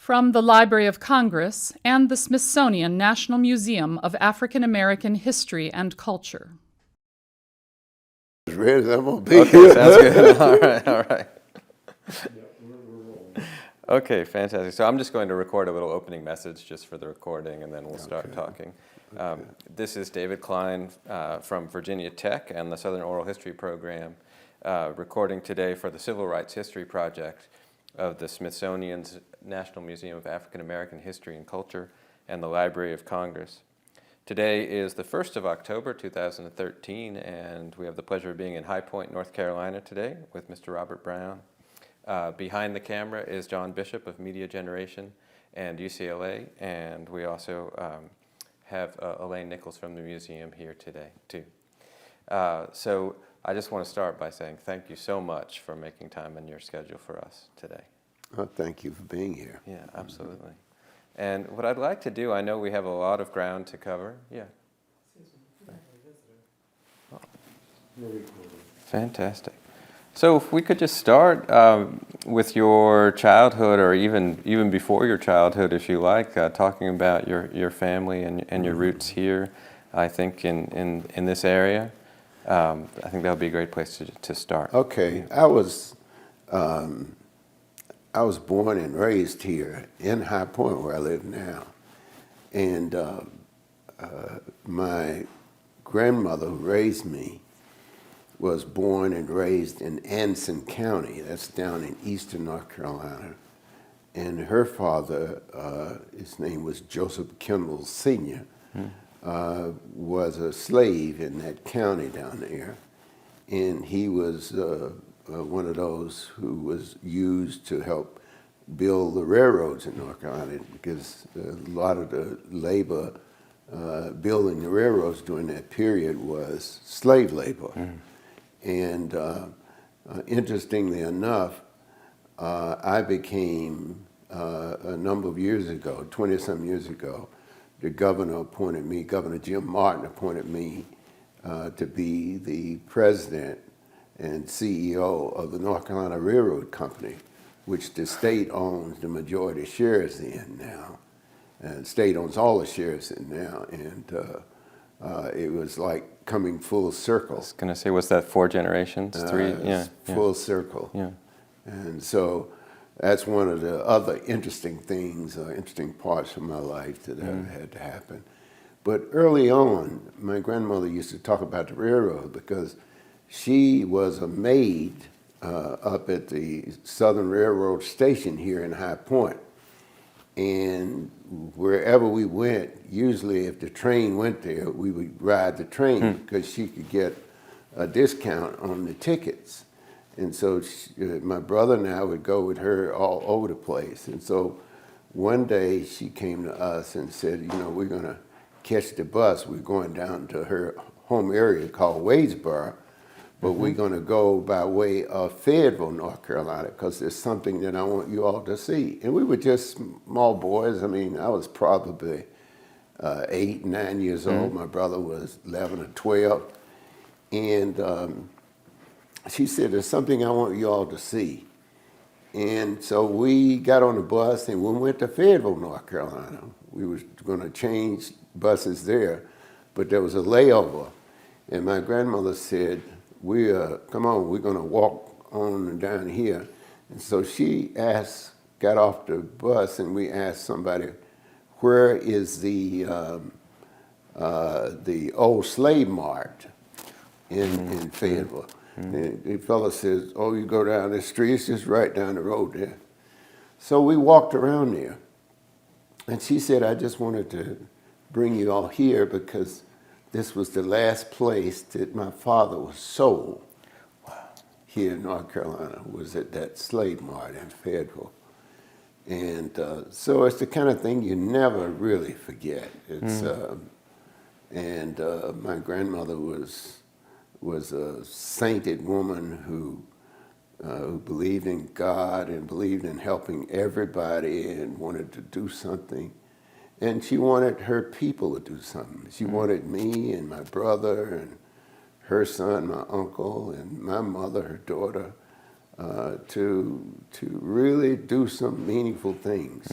from the Library of Congress and the Smithsonian National Museum of African American History and Culture. Ready, I'm gonna be Okay, here. sounds good. All right. Okay, fantastic. So I'm just going to record a little opening message just for the recording, and then we'll start talking. This is David Cline from Virginia Tech and the Southern Oral History Program, recording today for the Civil Rights History Project of the Smithsonian's National Museum of African American History and Culture and the Library of Congress. Today is the 1st of October, 2013, and we have the pleasure of being in High Point, North Carolina today with Mr. Robert Brown. Behind the camera is John Bishop of Media Generation and UCLA, and we also have Elaine Nichols from the museum here today, too. So I just want to start by saying thank you so much for making time in your schedule for us today. Well, thank you for being here. Yeah, absolutely. And what I'd like to do, I know we have a lot of ground to cover. Yeah. Oh. Fantastic. So if we could just start with your childhood, or even before your childhood, if you like, talking about your family and your roots here, I think in this area. I think that would be a great place to start. Okay, I was born and raised here in High Point, where I live now, and my grandmother who raised me was born and raised in Anson County. That's down in eastern North Carolina. And her father, his name was Joseph Kimball Sr., was a slave in that county down there. And he was one of those who was used to help build the railroads in North Carolina, because a lot of the labor building the railroads during that period was slave labor. And interestingly enough, I became, a number of years ago, 20-some years ago, the governor appointed me, Governor Jim Martin appointed me to be the president and CEO of the North Carolina Railroad Company, which the state owns the majority shares in now. And the state owns all the shares in now. And it was like coming full circle. I was going to say, what's that, 4 generations? 3? Yeah. Full circle. Yeah. And so that's one of the other interesting things, interesting parts of my life that had to happen. But early on, my grandmother used to talk about the railroad because she was a maid up at the Southern Railroad Station here in High Point. And wherever we went, usually if the train went there, we would ride the train because she could get a discount on the tickets. And so my brother and I would go with her all over the place. And so one day she came to us and said, you know, we're going to catch the bus. We're going down to her home area called Wadesboro, but we're going to go by way of Fayetteville, North Carolina, because there's something that I want you all to see. And we were just small boys. I mean, I was probably 8, 9 years old. My brother was 11 or 12. And she said, there's something I want you all to see. And so we got on the bus and we went to Fayetteville, North Carolina. We were going to change buses there, but there was a layover. And my grandmother said, come on, we're going to walk on down here. And so she got off the bus and we asked somebody, where is the old slave mart in Fayetteville? And the fellow says, oh, you go down the street, it's just right down the road there. So we walked around there. And she said, I just wanted to bring you all here because this was the last place that my father was sold here in North Carolina, was at that slave mart in Fayetteville. And so it's the kind of thing you never really forget. It's and my grandmother was a sainted woman who believed in God and believed in helping everybody and wanted to do something. And she wanted her people to do something. She wanted me and my brother and her son, my uncle, and my mother, her daughter, to really do some meaningful things.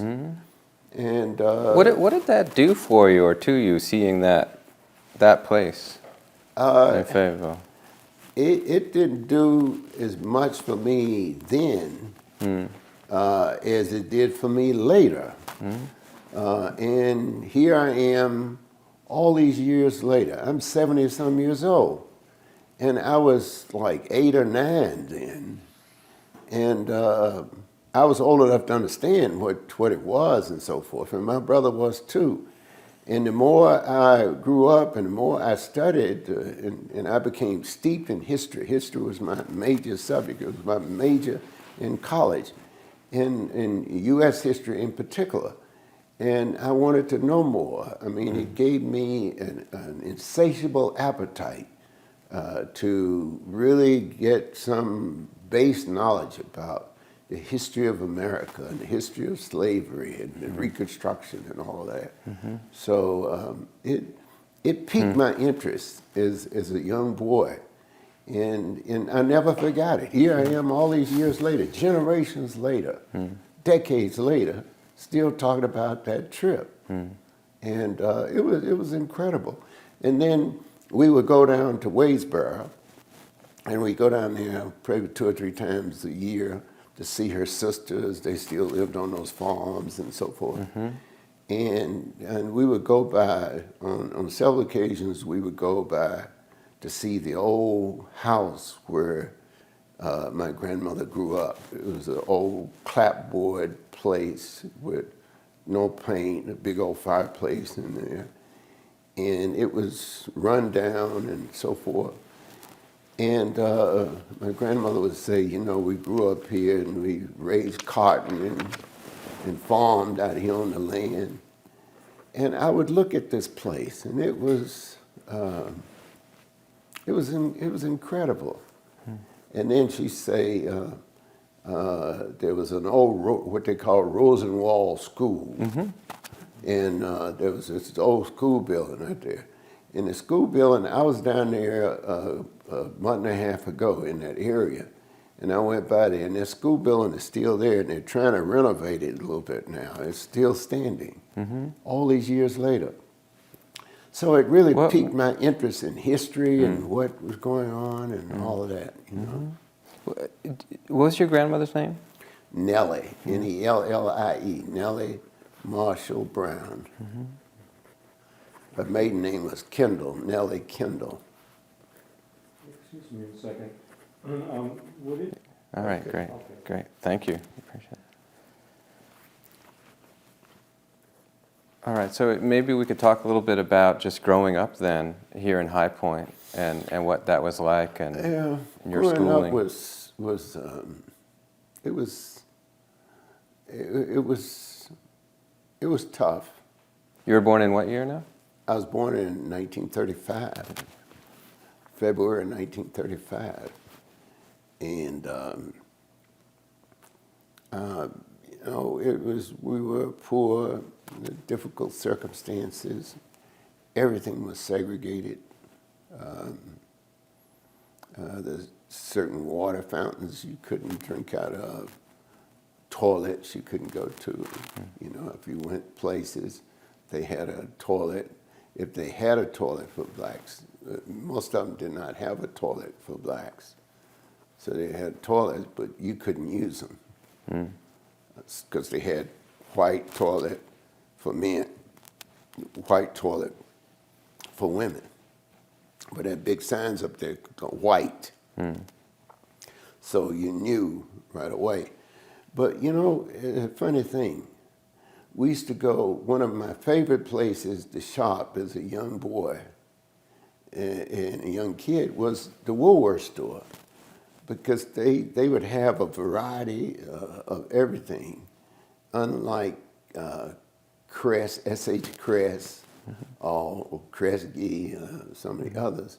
And What did that do for you or to you, seeing that place in Fayetteville? it didn't do as much for me then as it did for me later. And here I am all these years later. I'm 70-some years old. And I was like 8 or 9 then. And I was old enough to understand what it was and so forth. And my brother was too. And the more I grew up and the more I studied, and I became steeped in history. History was my major subject. It was my major in college, in U.S. history in particular. And I wanted to know more. I mean, it gave me an insatiable appetite to really get some base knowledge about the history of America and the history of slavery and the Reconstruction and all of that. So it piqued my interest as a young boy. And I never forgot it. Here I am all these years later, generations later, decades later, still talking about that trip. And it was incredible. And then we would go down to Wadesboro, and we go down there probably 2 or 3 times a year to see her sisters. They still lived on those farms and so forth. And we would go by, on several occasions, we would go by to see the old house where my grandmother grew up. It was an old clapboard place with no paint, a big old fireplace in there. And it was run down and so forth. And my grandmother would say, you know, we grew up here and we raised cotton and farmed out here on the land. And I would look at this place, and it was incredible. And then she'd say there was an old what they call Rosenwald School, and there was this old school building right there. In the school building, I was down there a month and a half ago in that area, and I went by there, and that school building is still there, and they're trying to renovate it a little bit now. It's still standing, all these years later. So it really piqued my interest in history and what was going on and all of that, you know. What was your grandmother's name? Nellie, Nellie, Nellie Marshall Brown. Her maiden name was Kendall, Nellie Kendall. Excuse me a second. Would it? All right, great, great. Thank you. Appreciate it. All right, so maybe we could talk a little bit about just growing up then here in High Point and what that was like and your growing schooling. Up it was tough. You were born in what year now? I was born in 1935, February 1935, and you know, we were poor, difficult circumstances. Everything was segregated. There's certain water fountains you couldn't drink out of. Toilets you couldn't go to. You know, if you went places, they had a toilet. If they had a toilet for blacks, most of them did not have a toilet for blacks. So they had toilets, but you couldn't use them because they had white toilet for men, white toilet for women. But had big signs up there, white. So you knew right away. But you know, a funny thing, we used to go, one of my favorite places to shop as a young boy and a young kid was the Woolworth store, because they would have a variety of everything, unlike Crest, S.H. Crest, or Kresge, some of the others.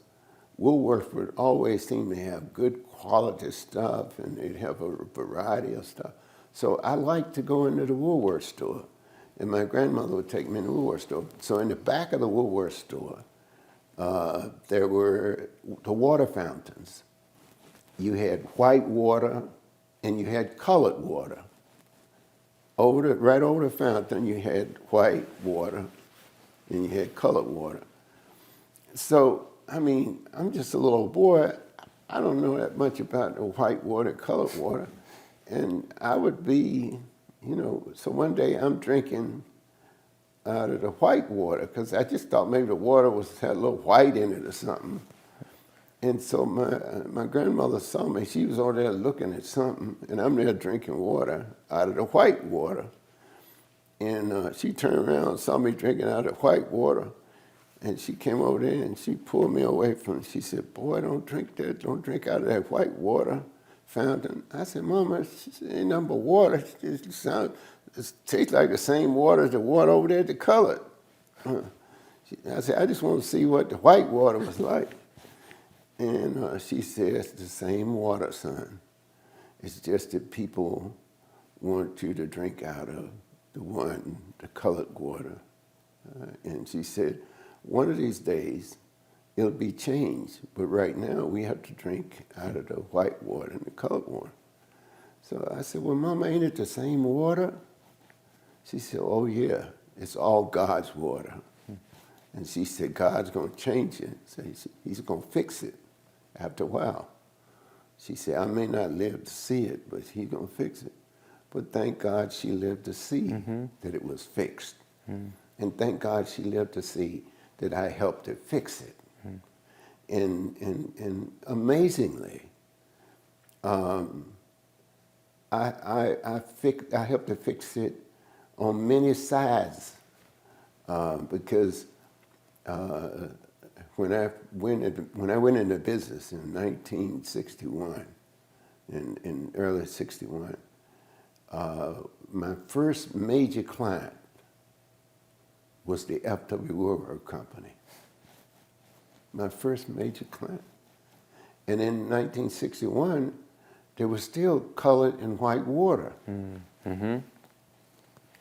Woolworth would always seem to have good quality stuff, and they'd have a variety of stuff. So I liked to go into the Woolworth store, and my grandmother would take me in the Woolworth store. So in the back of the Woolworth store, there were the water fountains. You had white water and you had colored water. Right over the fountain, you had white water, and you had colored water. So, I mean, I'm just a little boy. I don't know that much about the white water, colored water. And I would be, so one day I'm drinking out of the white water because I just thought maybe the water had a little white in it or something. And so my grandmother saw me. She was over there looking at something, and I'm there drinking water out of the white water. And she turned around and saw me drinking out of the white water. And she came over there and she pulled me away from it. She said, "Boy, don't drink that. Don't drink out of that white water fountain." I said, "Mama, it ain't nothing but water. It tastes like the same water as the water over there at the colored." I said, "I just want to see what the white water was like." And she said, "It's the same water, son. It's just that people want you to drink out of the colored water." And she said, "One of these days, it'll be changed. But right now, we have to drink out of the white water and the colored water." So I said, "Well, Mama, ain't it the same water?" She said, "Oh, yeah, it's all God's water." And she said, "God's going to change it. So he's going to fix it after a while." She said, "I may not live to see it, but he's going to fix it." But thank God she lived to see that it was fixed. And thank God she lived to see that I helped her fix it. And amazingly, I helped her fix it on many sides because when I went into business in 1961, in early '61, my first major client was the F.W. Woolworth Company. My first major client. And in 1961, there was still colored and white water in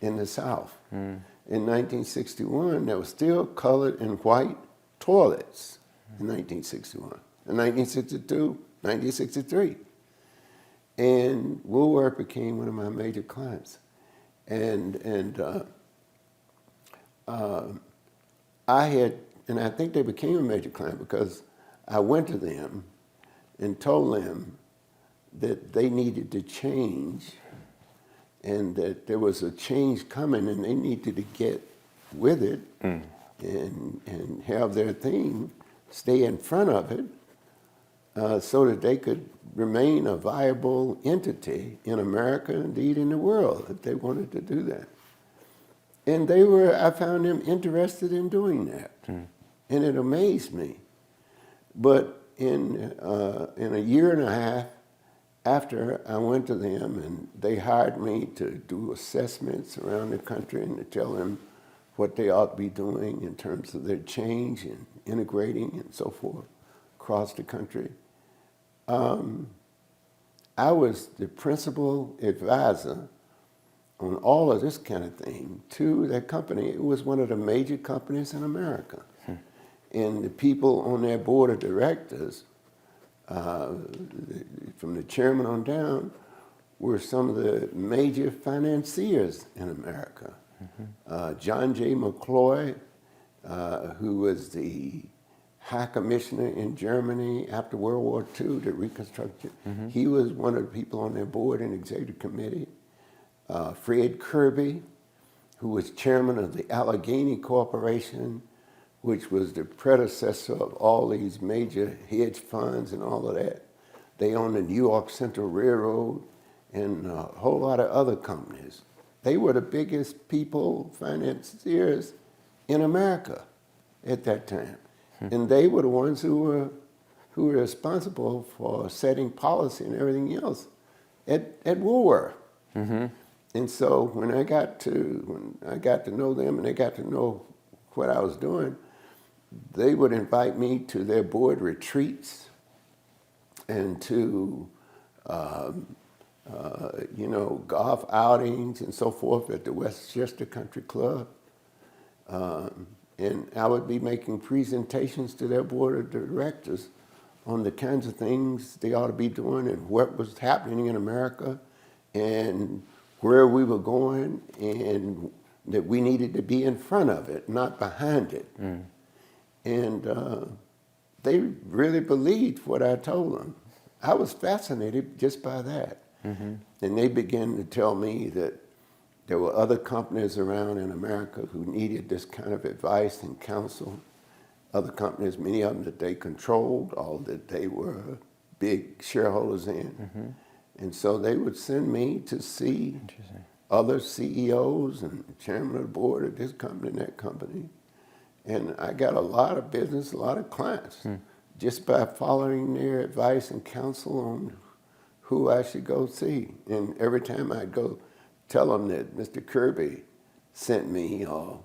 the South. In 1961, there was still colored and white toilets in 1961. In 1962, 1963. And Woolworth became one of my major clients. I think they became a major client because I went to them and told them that they needed to change and that there was a change coming and they needed to get with it and have their thing stay in front of it so that they could remain a viable entity in America, indeed in the world, if they wanted to do that. And I found them interested in doing that. And it amazed me. But in a year and a half after I went to them and they hired me to do assessments around the country and to tell them what they ought to be doing in terms of their change and integrating and so forth across the country, I was the principal advisor on all of this kind of thing to that company. It was one of the major companies in America. And the people on their board of directors, from the chairman on down, were some of the major financiers in America. John J. McCloy, who was the High Commissioner in Germany after World War II to reconstruct it, he was one of the people on their board and executive committee. Fred Kirby, who was chairman of the Allegheny Corporation, which was the predecessor of all these major hedge funds and all of that. They owned the New York Central Railroad and a whole lot of other companies. They were the biggest financiers in America at that time. And they were the ones who were responsible for setting policy and everything else at Woolworth. And so when I got to know them and they got to know what I was doing, they would invite me to their board retreats and to golf outings and so forth at the Westchester Country Club. And I would be making presentations to their board of directors on the kinds of things they ought to be doing and what was happening in America and where we were going, and that we needed to be in front of it, not behind it. And they really believed what I told them. I was fascinated just by that. And they began to tell me that there were other companies around in America who needed this kind of advice and counsel. Other companies, many of them that they controlled, all that they were big shareholders in. And so they would send me to see other CEOs and chairman of the board of this company and that company. And I got a lot of business, a lot of clients, just by following their advice and counsel on who I should go see. And every time I'd go tell them that Mr. Kirby sent me, or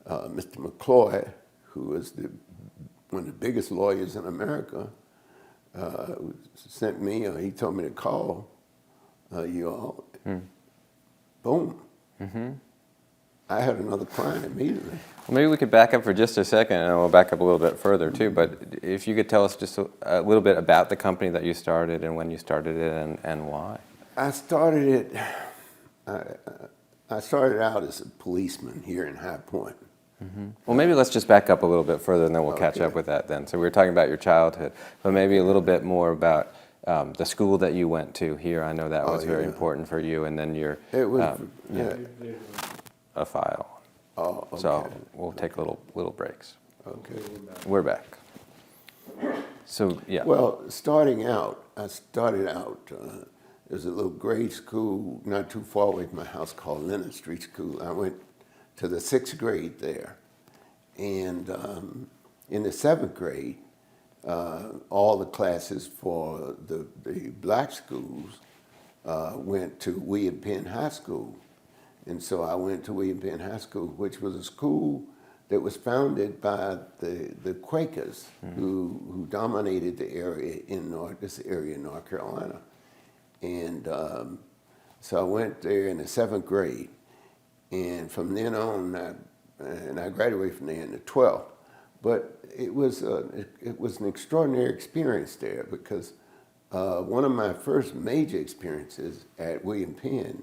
Mr. McCloy, who was one of the biggest lawyers in America, sent me, he told me to call you all. Boom. I had another client immediately. Well, maybe we could back up for just a second, and we'll back up a little bit further too. But if you could tell us just a little bit about the company that you started and when you started it and why. I started it. I started out as a policeman here in High Point. Well, maybe let's just back up a little bit further, and then we'll catch Okay. up with that then. So we were talking about your childhood, but maybe a little bit more about the school that you went to here. I know that was very yeah. important for you, and then your It was. a file. Oh, okay. So we'll take little breaks. Okay. We're back. So yeah. Well, starting out, I started out. There's a little grade school not too far away from my house called Leonard Street School. I went to the 6th grade there, and in the 7th grade, all the classes for the black schools went to William Penn High School. And so I went to William Penn High School, which was a school that was founded by the Quakers who dominated the area this area in North Carolina. And so I went there in the 7th grade. And from then on, I graduated from there in the 12th. But it was an extraordinary experience there, because one of my first major experiences at William Penn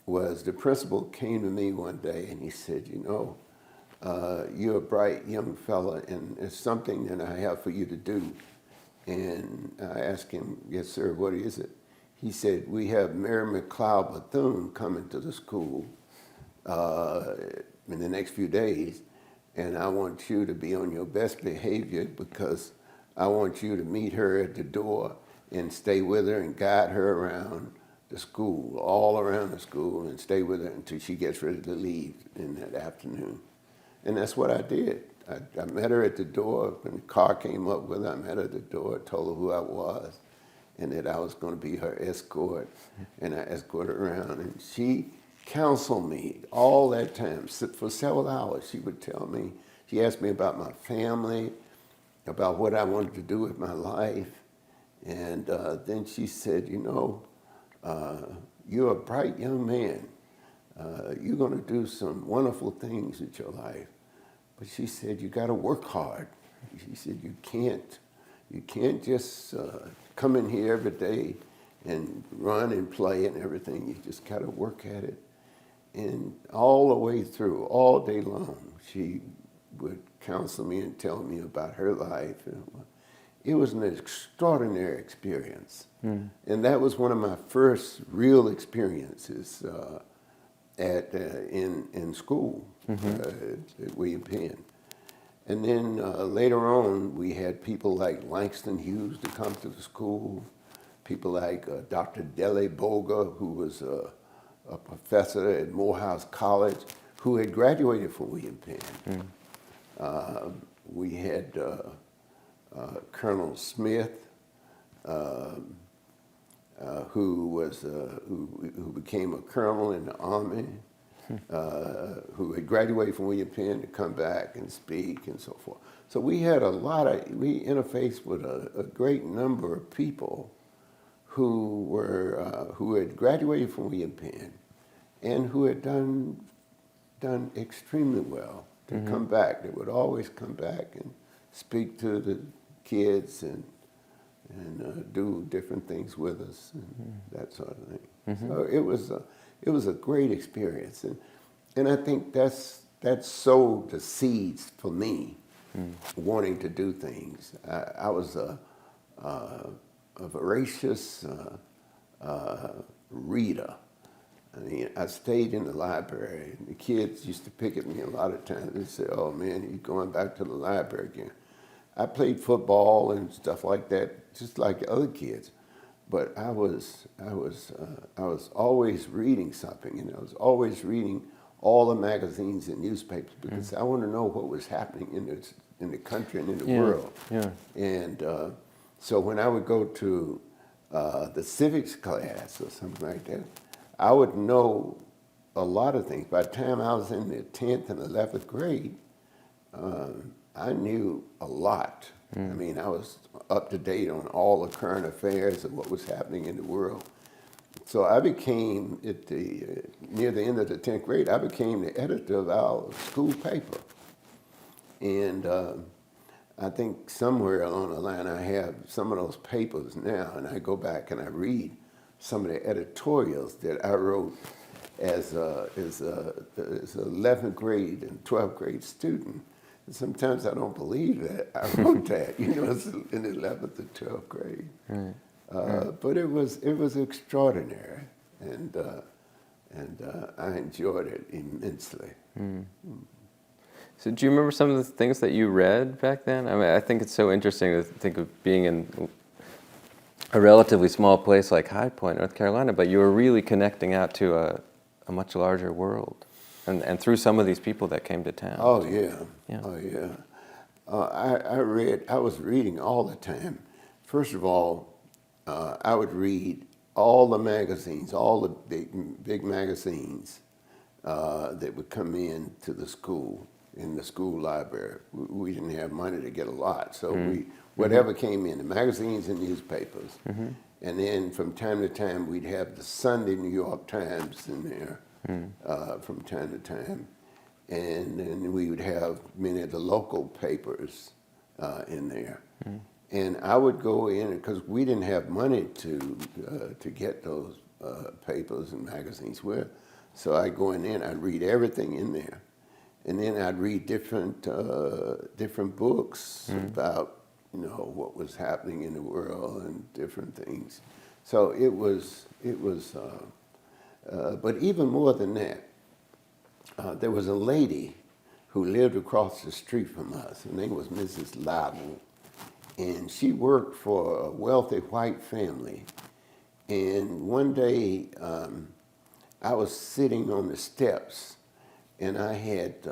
was the principal came to me one day and he said, you know, you're a bright young fella and it's something that I have for you to do. And I asked him, yes, sir, what is it? He said, we have Mary McLeod Bethune coming to the school in the next few days, and I want you to be on your best behavior, because I want you to meet her at the door and stay with her and guide her around the school, all around the school, and stay with her until she gets ready to leave in that afternoon. And that's what I did. I met her at the door. When the car came up with her, I met her at the door, told her who I was, and that I was going to be her escort, and I escorted her around. And she counseled me all that time. For several hours, she would tell me, she asked me about my family, about what I wanted to do with my life. And then she said, you know, you're a bright young man. You're going to do some wonderful things with your life. But she said, you got to work hard. She said, you can't just come in here every day and run and play and everything. You just got to work at it. And all the way through, all day long, she would counsel me and tell me about her life. It was an extraordinary experience. And that was one of my first real experiences in school at William Penn. And then later on, we had people like Langston Hughes to come to the school, people like Dr. Dele Boga, who was a professor at Morehouse College, who had graduated from William Penn. We had Colonel Smith, who became a colonel in the Army, who had graduated from William Penn to come back and speak and so forth. So we had we interfaced with a great number of people who had graduated from William Penn and who had done extremely well to come back. They would always come back and speak to the kids and do different things with us and that sort of thing. So it was a great experience, and I think that sowed the seeds for me wanting to do things. I was a voracious reader. I mean, I stayed in the library, and the kids used to pick at me a lot of times. They say, "Oh man, you're going back to the library again." I played football and stuff like that, just like other kids, but I was always reading something, and I was always reading all the magazines and newspapers because I want to know what was happening in the country and in the world. Yeah. And so when I would go to the civics class or something like that, I would know a lot of things. By the time I was in the 10th and 11th grade, I knew a lot. I mean, I was up to date on all the current affairs and what was happening in the world. So I became, near the end of the 10th grade, I became the editor of our school paper. And I think somewhere along the line I have some of those papers now, and I go back and I read some of the editorials that I wrote as a 11th grade and 12th grade student. And sometimes I don't believe that I wrote that, in the 11th and 12th grade. But it was extraordinary, and I enjoyed it immensely. So do you remember some of the things that you read back then? I mean, I think it's so interesting to think of being in a relatively small place like High Point, North Carolina, but you were really connecting out to a much larger world, and through some of these people that came to town. Oh yeah, Yeah. oh yeah. I was reading all the time. First of all, I would read all the magazines, all the big magazines that would come in to the school, in the school library. We didn't have money to get a lot, so whatever came in, the magazines and newspapers. And then from time to time, we'd have the Sunday New York Times in there from time to time. And then we would have many of the local papers in there. And I would go in, because we didn't have money to get those papers and magazines with. So I'd go in there and I'd read everything in there. And then I'd read different books about, what was happening in the world and different things. So it was, but even more than that, there was a lady who lived across the street from us. Her name was Mrs. Loudon. And she worked for a wealthy white family. And one day, I was sitting on the steps, and I had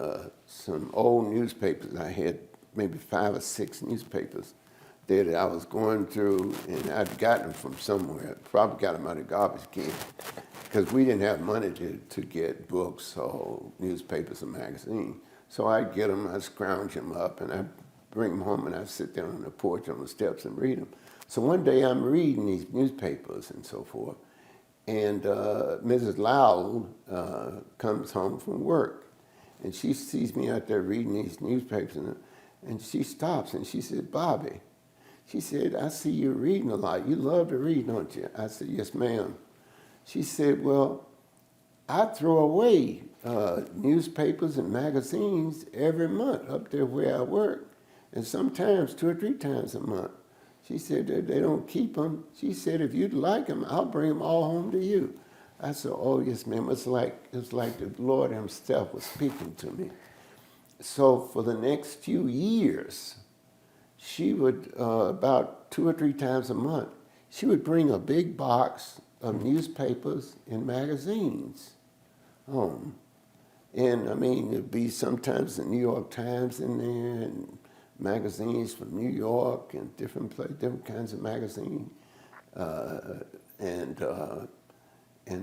some old newspapers. I had maybe 5 or 6 newspapers there that I was going through, and I'd gotten them from somewhere. Probably got them out of garbage can, because we didn't have money to get books or newspapers or magazines. So I'd get them, I'd scrounge them up, and I'd bring them home, and I'd sit down on the porch on the steps and read them. So one day I'm reading these newspapers and so forth, and Mrs. Loudon comes home from work, and she sees me out there reading these newspapers, and she stops and she said, "Bobby," she said, "I see you reading a lot. You love to read, don't you?" I said, "Yes, ma'am." She said, "Well, I throw away newspapers and magazines every month up there where I work, and sometimes 2 or 3 times a month." She said, "They don't keep them." She said, "If you'd like them, I'll bring them all home to you." I said, "Oh, yes, ma'am." It's like the Lord himself was speaking to me. So for the next few years, she would, about 2 or 3 times a month, she would bring a big box of newspapers and magazines home. And I mean, it'd be sometimes the New York Times in there, and magazines from New York and different kinds of magazines. And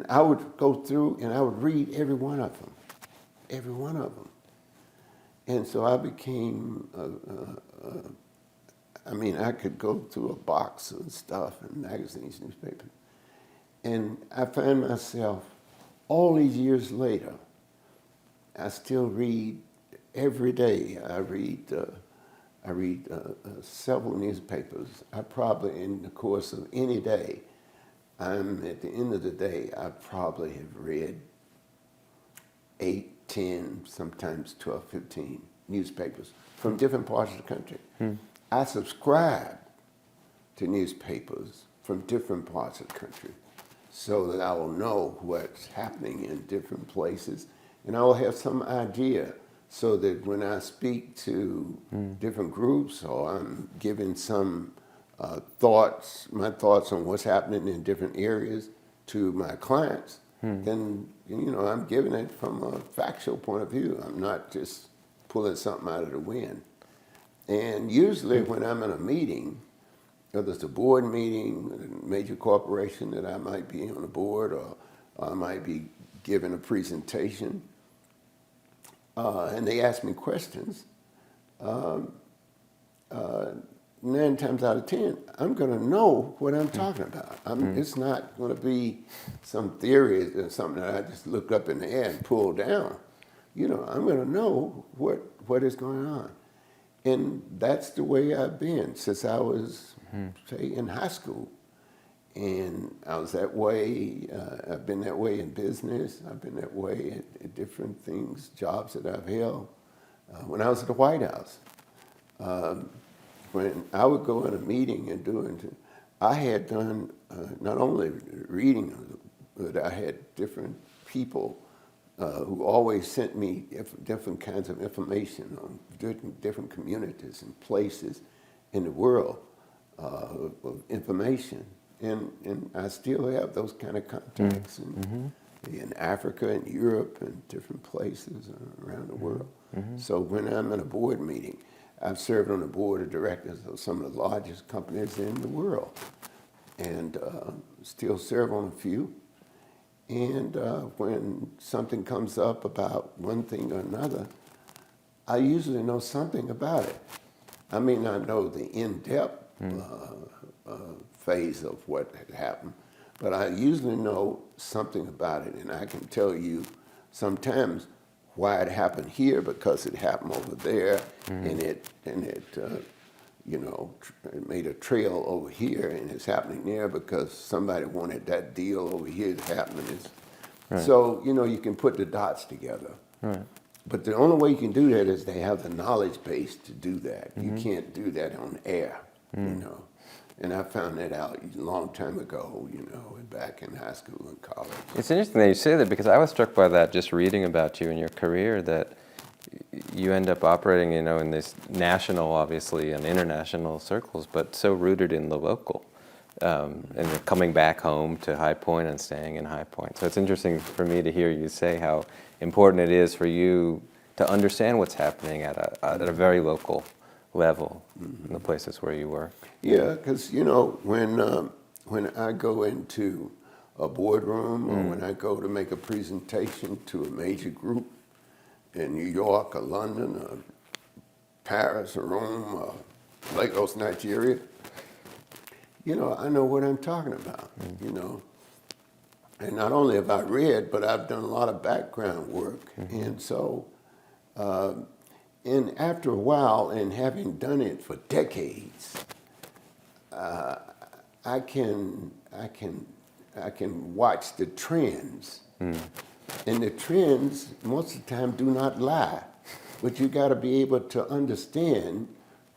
I would go through and I would read every one of them. And so I became, I could go through a box of stuff and magazines, newspapers. And I find myself, all these years later, I still read every day. I I read several newspapers. I probably, in the course of any day, at the end of the day, I probably have read 8, 10, sometimes 12, 15 newspapers from different parts of the country. I subscribe to newspapers from different parts of the country so that I will know what's happening in different places, and I will have some idea so that when I speak to different groups or I'm giving some my thoughts on what's happening in different areas to my clients, then I'm giving it from a factual point of view. I'm not just pulling something out of the wind. And usually when I'm in a meeting, whether it's a board meeting, a major corporation that I might be on the board, or I might be giving a presentation, and they ask me questions, 9 times out of 10, I'm going to know what I'm talking about. It's not going to be some theory or something that I just look up in the air and pull down. I'm going to know what is going on. And that's the way I've been since I was, say, in high school. And I was that way. I've been that way in business. I've been that way at different things, jobs that I've held. When I was at the White House, when I would go in a meeting and I had done not only reading, but I had different people who always sent me different kinds of information on different communities and places in the world of information. And I still have those kind of contacts in Africa and Europe and different places around the world. So when I'm in a board meeting, I've served on the board of directors of some of the largest companies in the world, and still serve on a few. And when something comes up about one thing or another, I usually know something about it. I may not know the in-depth phase of what had happened, but I usually know something about it, and I can tell you sometimes why it happened here because it happened over there, and it made a trail over here, and it's happening there because somebody wanted that deal over here to happen. Right. So you can put the dots together. Right. But the only way you can do that is they have the knowledge base to do that. You can't do that on air, And I found that out a long time ago, back in high school and college. It's interesting that you say that, because I was struck by that just reading about you and your career, that you end up operating, in this national, obviously, and international circles, but so rooted in the local, and you're coming back home to High Point and staying in High Point. So it's interesting for me to hear you say how important it is for you to understand what's happening at a very local level in the places where you work. Yeah, because when I go into a boardroom or when I go to make a presentation to a major group in New York or London or Paris or Rome or Lagos, Nigeria, I know what I'm talking about, And not only have I read, but I've done a lot of background work. And so, and after a while, and having done it for decades, I can watch the trends, and the trends most of the time do not lie. But you got to be able to understand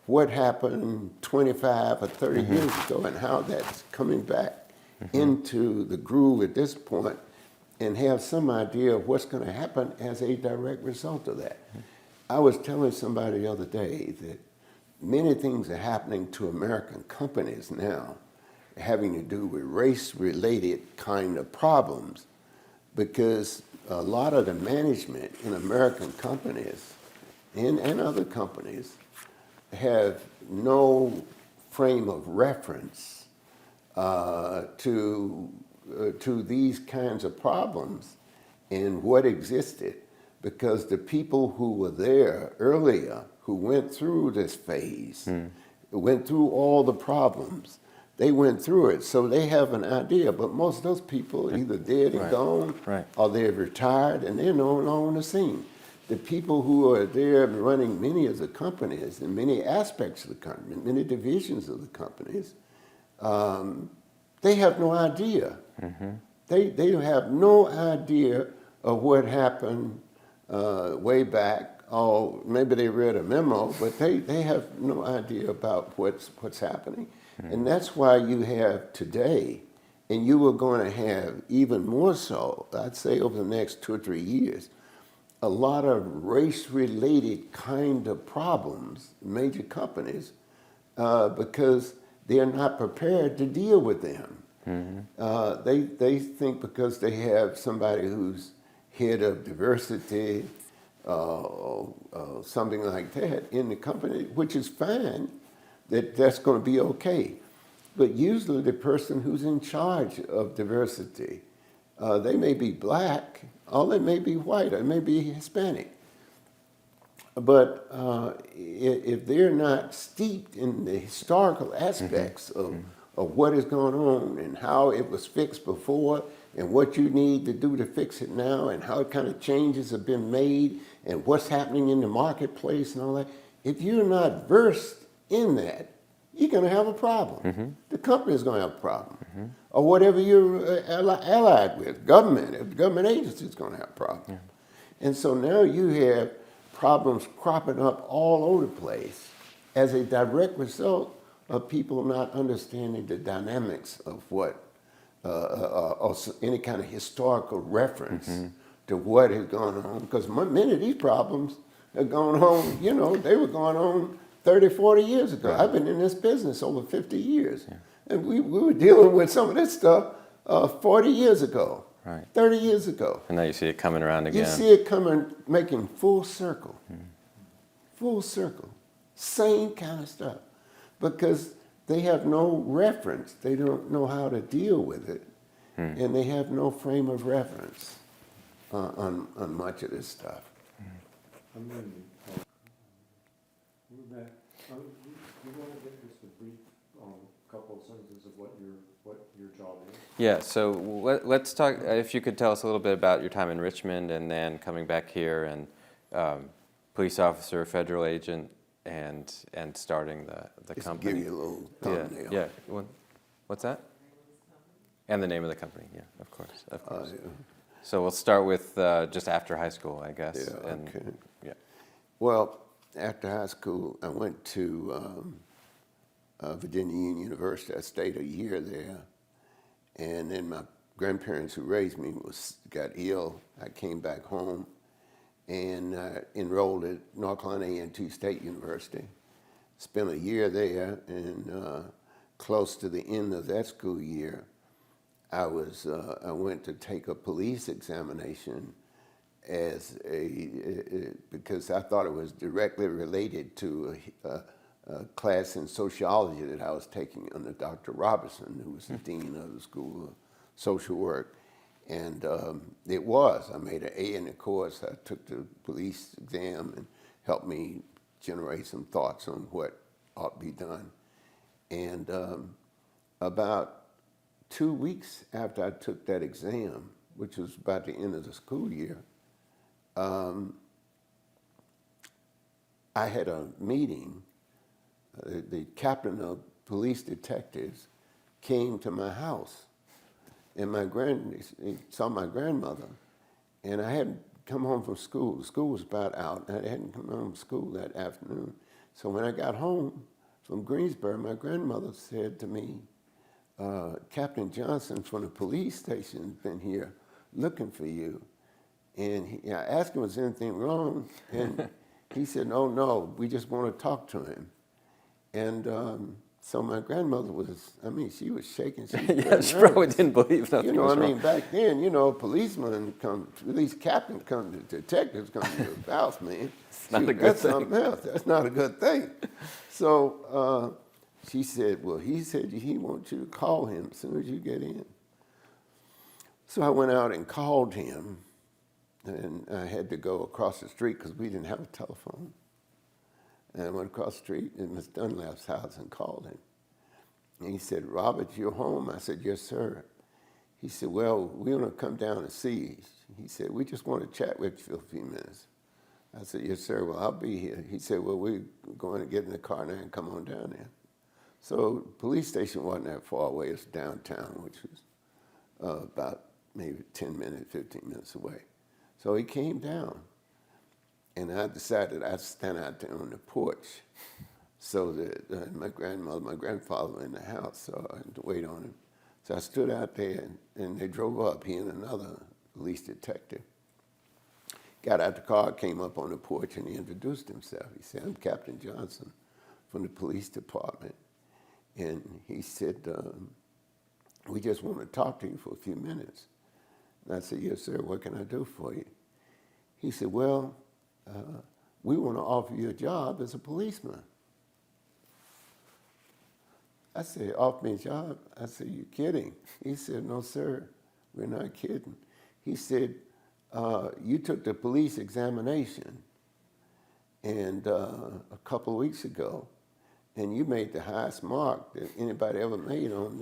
what happened 25 or 30 years ago and how that's coming back into the groove at this point, and have some idea of what's going to happen as a direct result of that. I was telling somebody the other day that many things are happening to American companies now having to do with race-related kind of problems, because a lot of the management in American companies and other companies have no frame of reference to these kinds of problems and what existed, because the people who were there earlier, who went through this phase, went through all the problems, they went through it, so they have an idea. But most of those people either dead and gone, or they're retired and they're no longer on the scene. the people who are there running many of the companies and many aspects of the company, many divisions of the companies, they have no idea. They have no idea of what happened way back. Or maybe they read a memo, but they have no idea about what's happening. And that's why you have today, and you are going to have even more so, I'd say over the next 2 or 3 years, a lot of race-related kind of problems, major companies, because they're not prepared to deal with them. They think because they have somebody who's head of diversity, something like that in the company, which is fine, that's going to be okay. But usually the person who's in charge of diversity, they may be black, or they may be white, or they may be Hispanic. But if they're not steeped in the historical aspects of what is going on and how it was fixed before and what you need to do to fix it now and how kind of changes have been made and what's happening in the marketplace and all that, if you're not versed in that, you're going to have a problem. The company is going to have a problem. Or whatever you're allied with, government, if the government agency is going to have a problem. And so now you have problems cropping up all over the place as a direct result of people not understanding the dynamics of what, or any kind of historical reference to what has gone on. Because many of these problems are going on, you know, they were going on 30, 40 years ago. I've been in this business over 50 years. And we were dealing with some of this stuff 40 years ago, 30 years ago. And now you see it coming around again. You see it coming, making full circle. Full circle. Same kind of stuff. Because they have no reference. They don't know how to deal with it. And they have no frame of reference on much of this stuff. I'm going to move back. You want to get just a brief couple of sentences of what your job is? Yeah, so let's talk, if you could tell us a little bit about your time in Richmond and then coming back here and police officer, federal agent, and starting the Just company. give you a little thumbnail. Yeah. What's that? And the name of the company, yeah, of course. So we'll start with just after high school, I guess. Yeah, okay. Yeah. Well, after high school, I went to Virginia Union University. I stayed a year there. And then my grandparents who raised me got ill. I came back home and enrolled at North Carolina A&T State University. Spent a year there, and close to the end of that school year, I went to take a police examination because I thought it was directly related to a class in sociology that I was taking under Dr. Robertson, who was the dean of the School of Social Work. And it was. I made an A in the course. I took the police exam and helped me generate some thoughts on what ought to be done. And about 2 weeks after I took that exam, which was about the end of the school year, I had a meeting. The captain of police detectives came to my house, and he saw my grandmother, and I hadn't come home from school. The school was about out, and I hadn't come home from school that afternoon. So when I got home from Greensboro, my grandmother said to me, Captain Johnson from the police station has been here looking for you. And I asked him, was there anything wrong? And he said, oh, no, we just want to talk to him. And so my grandmother she was shaking. She was Yeah, she probably didn't believe nothing was wrong. Back then, policemen police captains come, detectives come to your house, man. It's not a good thing. Something else. That's not a good thing. So she said, well, he said he wants you to call him as soon as you get in. So I went out and called him, and I had to go across the street because we didn't have a telephone. And I went across the street in Miss Dunlap's house and called him. And he said, Robert, you're home? I said, yes, sir. He said, well, we want to come down and see you. He said, we just want to chat with you for a few minutes. I said, yes, sir, well, I'll be here. He said, well, we're going to get in the car now and come on down there. So police station wasn't that far away. It's downtown, which was about maybe 10 minutes, 15 minutes away. So he came down, and I decided I'd stand out there on the porch so that my grandfather were in the house, so I had to wait on him. So I stood out there, and they drove up, he and another police detective. Got out the car, came up on the porch, and he introduced himself. He said, I'm Captain Johnson from the police department. And he said, we just want to talk to you for a few minutes. And I said, yes, sir, what can I do for you? He said, well, we want to offer you a job as a policeman. I said, offer me a job? I said, you kidding? He said, no, sir, we're not kidding. He said, you took the police examination and a couple of weeks ago, and you made the highest mark that anybody ever made on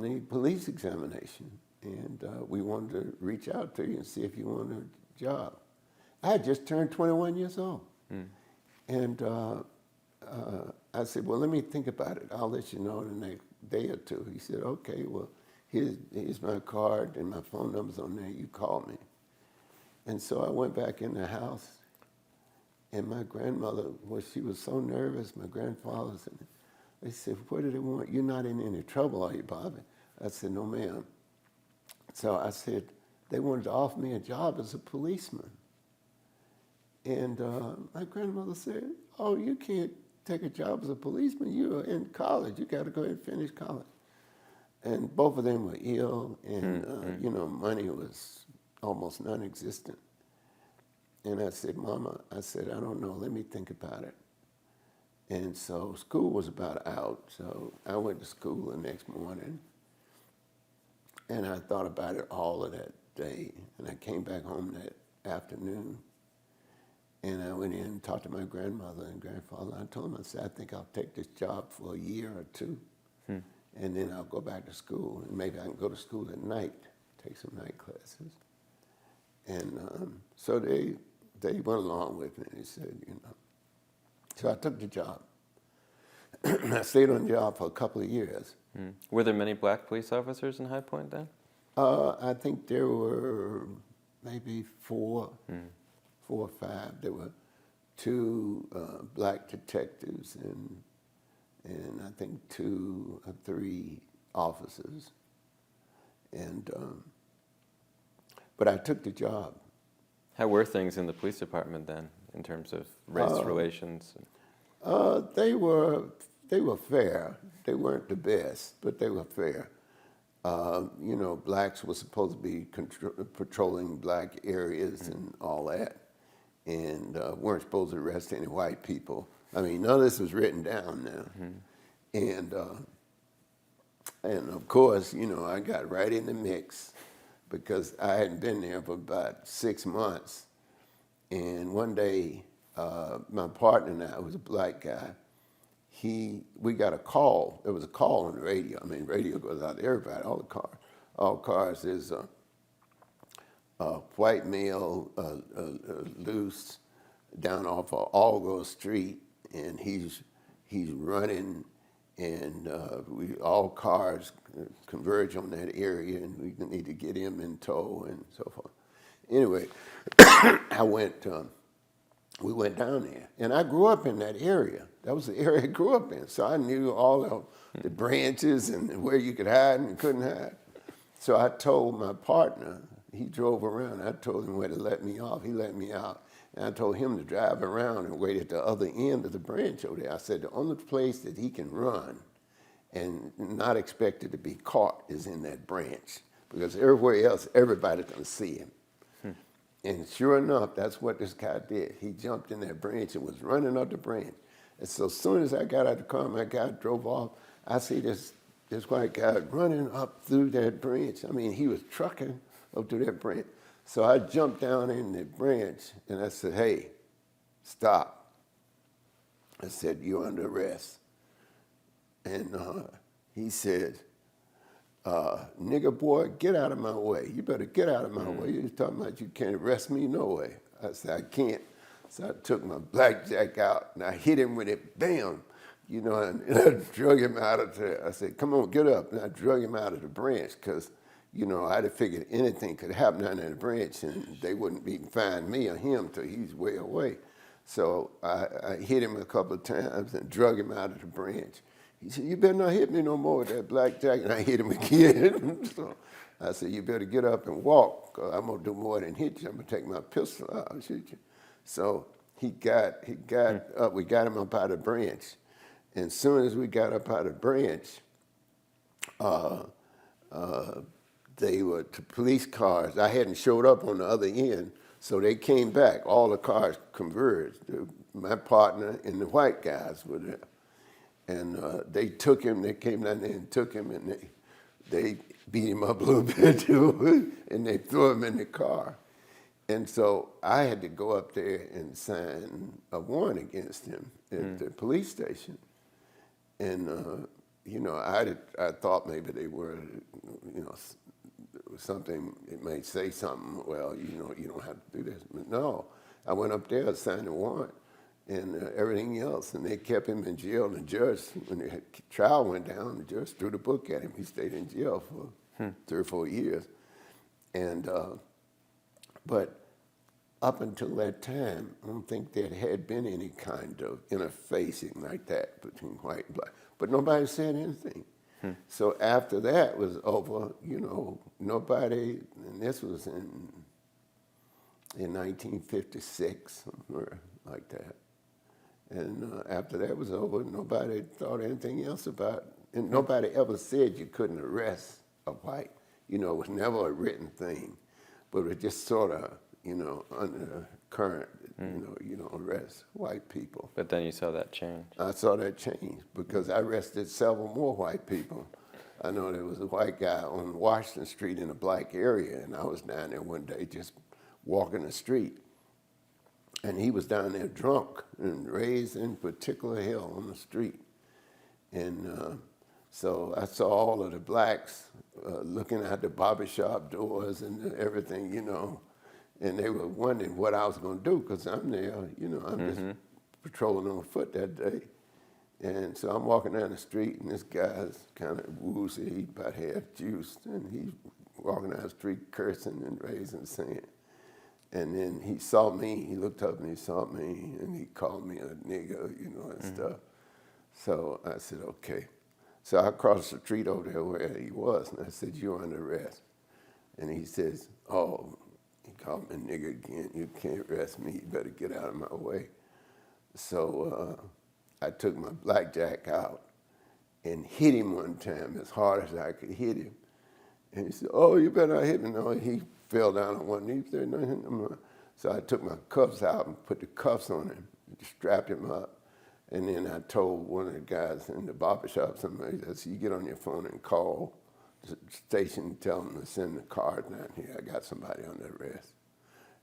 the police examination. And we wanted to reach out to you and see if you wanted a job. I had just turned 21 years old. And I said, well, let me think about it. I'll let you know in the next day or two. He said, okay, well, here's my card and my phone number's on there. You call me. And so I went back in the house, and my grandmother, well, she was so nervous, my grandfather said, they said, what do they want? You're not in any trouble, are you, Bobby? I said, no, ma'am. So I said, they wanted to offer me a job as a policeman. And my grandmother said, oh, you can't take a job as a policeman. You're in college. You got to go ahead and finish college. And both of them were ill, and, you know, money was almost non-existent. And I said, Mama, I said, I don't know. Let me think about it. And so school was about out, so I went to school the next morning. And I thought about it all of that day. And I came back home that afternoon. And I went in and talked to my grandmother and grandfather. I told them, I said, I think I'll take this job for a year or two. And then I'll go back to school. And maybe I can go to school at night, take some night classes. And so they went along with me. They said, you know. So I took the job. I stayed on the job for a couple of years. Were there many black police officers in High Point then? I think there were maybe four or five. There were two black detectives and I think 2 or 3 officers. And but I took the job. How were things in the police department then, in terms of race relations? They were fair. They weren't the best, but they were fair. You know, blacks were supposed to be patrolling black areas and all that, and weren't supposed to arrest any white people. I mean, none of this was written down now. And of course, you know, I got right in the mix because I hadn't been there for about 6 months. And one day, my partner and I, who was a black guy, we got a call. There was a call on the radio. I mean, radio goes out to everybody, all cars. There's a white male loose down off of Algo Street, and he's running, and all cars converge on that area, and we need to get him in tow and so forth. Anyway, we went down there, and I grew up in that area. That was the area I grew up in, so I knew all of the branches and where you could hide and couldn't hide. So I told my partner, he drove around, I told him where to let me off. He let me out, and I told him to drive around and wait at the other end of the branch over there. I said the only place that he can run and not expected to be caught is in that branch, because everywhere else, everybody's going to see him. And sure enough, that's what this guy did. He jumped in that branch and was running up the branch. And so as soon as I got out of the car, my guy drove off, I see this white guy running up through that branch. I mean, he was trucking up through that branch. So I jumped down in the branch, and I said, hey, stop. I said, you're under arrest. And he said, nigger boy, get out of my way. You better get out of my way. You're talking about you can't arrest me? No way. I said, I can't. So I took my blackjack out and I hit him with it, bam, you know, and I drug him out of there. I said, come on, get up. And I drug him out of the branch because, you know, I'd have figured anything could happen down in the branch and they wouldn't even find me or him till he's way away. So I hit him a couple of times and drug him out of the branch. He said, you better not hit me no more with that blackjack. And I hit him again. So I said, you better get up and walk, 'cause I'm going to do more than hit you. I'm going to take my pistol out and shoot you. So he got up. We got him up out of the branch. And as soon as we got up out of the branch, they were the police cars. I hadn't showed up on the other end, so they came back. All the cars converged. My partner and the white guys were there. And they took him, they came down there and took him, and they beat him up a little bit too, and they threw him in the car. And so I had to go up there and sign a warrant against him at the police station. And, you know, I thought maybe they were, you know, something, it might say something, well, you know, you don't have to do this. But no, I went up there, signed a warrant, and everything else, and they kept him in jail. And the judge, when the trial went down, the judge threw the book at him. He stayed in jail for 3 or 4 years. And, but up until that time, I don't think there had been any kind of interfacing like that between white and black. But nobody said anything. So after that was over, you know, nobody, and this was in 1956, somewhere like that. And after that was over, nobody thought anything else about it. And nobody ever said you couldn't arrest a white. You know, it was never a written thing. But it just sort of, you know, under the current, you know, arrest white people. But then you saw that change. I saw that change because I arrested several more white people. I know there was a white guy on Washington Street in a black area, and I was down there one day just walking the street. And he was down there drunk and raised in particular hell on the street. And so I saw all of the blacks looking at the barbershop doors and everything, you know, and they were wondering what I was going to do because I'm there, you know, I'm just patrolling on foot that day. And so I'm walking down the street, and this guy's kind of woozy, he about half juiced, and he's walking down the street cursing and raising saying. And then he saw me, he looked up and he saw me, and he called me a nigger, you know, and stuff. So I said, okay. So I crossed the street over there where he was, and I said, you're under arrest. And he says, oh, he called me a nigger again. You can't arrest me, you better get out of my way. So I took my blackjack out and hit him one time as hard as I could hit him. And he said, oh, you better not hit me. No, he fell down on one knee. So I took my cuffs out and put the cuffs on him, strapped him up. And then I told one of the guys in the barbershop, somebody, I said, you get on your phone and call the station and tell them to send the cars down here. I got somebody under arrest.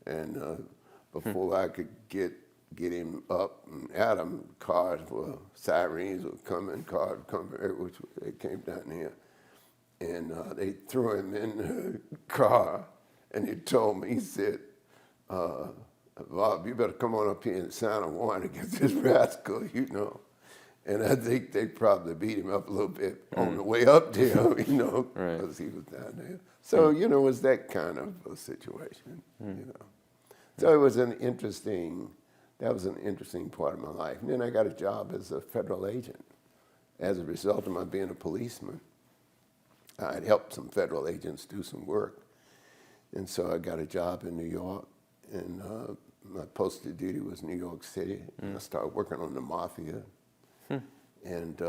And before I could get him up and at him, cars were, sirens were coming, cars were coming, which they came down here. And they threw him in the car, and he told me, he said, Bob, you better come on up here and sign a warrant against this rascal, you know. And I think they probably beat him up a little bit on the way up there, you know, because he was down there. So, you know, it was that kind of a situation, you know. So it was an interesting, that was an interesting part of my life. And then I got a job as a federal agent. As a result of my being a policeman, I had helped some federal agents do some work. And so I got a job in New York, and my posted duty was New York City. And I started working on the mafia, and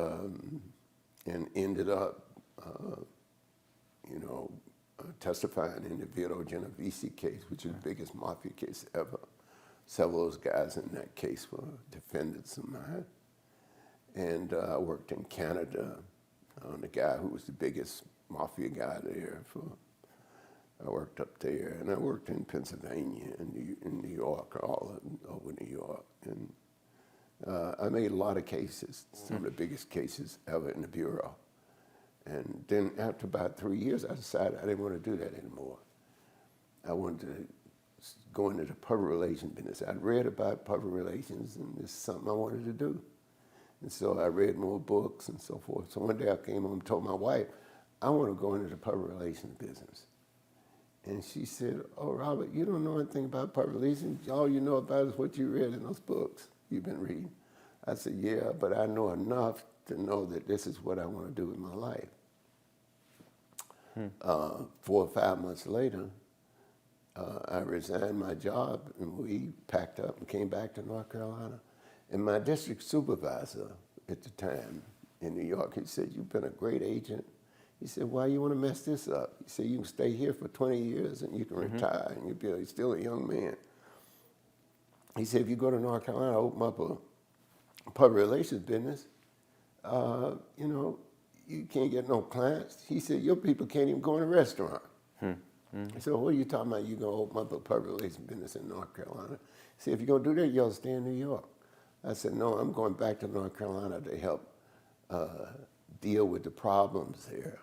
ended up, you know, testifying in the Vito Genovese case, which is the biggest mafia case ever. Several of those guys in that case were defendants of mine. And I worked in Canada on the guy who was the biggest mafia guy there. I worked up there, and I worked in Pennsylvania and in New York, all over New York. And I made a lot of cases, some of the biggest cases ever in the Bureau. And then after about 3 years, I decided I didn't want to do that anymore. I wanted to go into the public relations business. I'd read about public relations, and it's something I wanted to do. And so I read more books and so forth. So one day I came home and told my wife, I want to go into the public relations business. And she said, oh, Robert, you don't know anything about public relations. All you know about is what you read in those books you've been reading. I said, yeah, but I know enough to know that this is what I want to do with my life. 4 or 5 months later, I resigned my job, and we packed up and came back to North Carolina. And my district supervisor at the time in New York, he said, you've been a great agent. He said, why you want to mess this up? He said, you can stay here for 20 years and you can retire and you'll be still a young man. He said, if you go to North Carolina, open up a public relations business, you know, you can't get no clients. He said, your people can't even go in a restaurant. So what are you talking about? You're going to open up a public relations business in North Carolina? He said, if you're going to do that, you ought to stay in New York. I said, no, I'm going back to North Carolina to help deal with the problems there.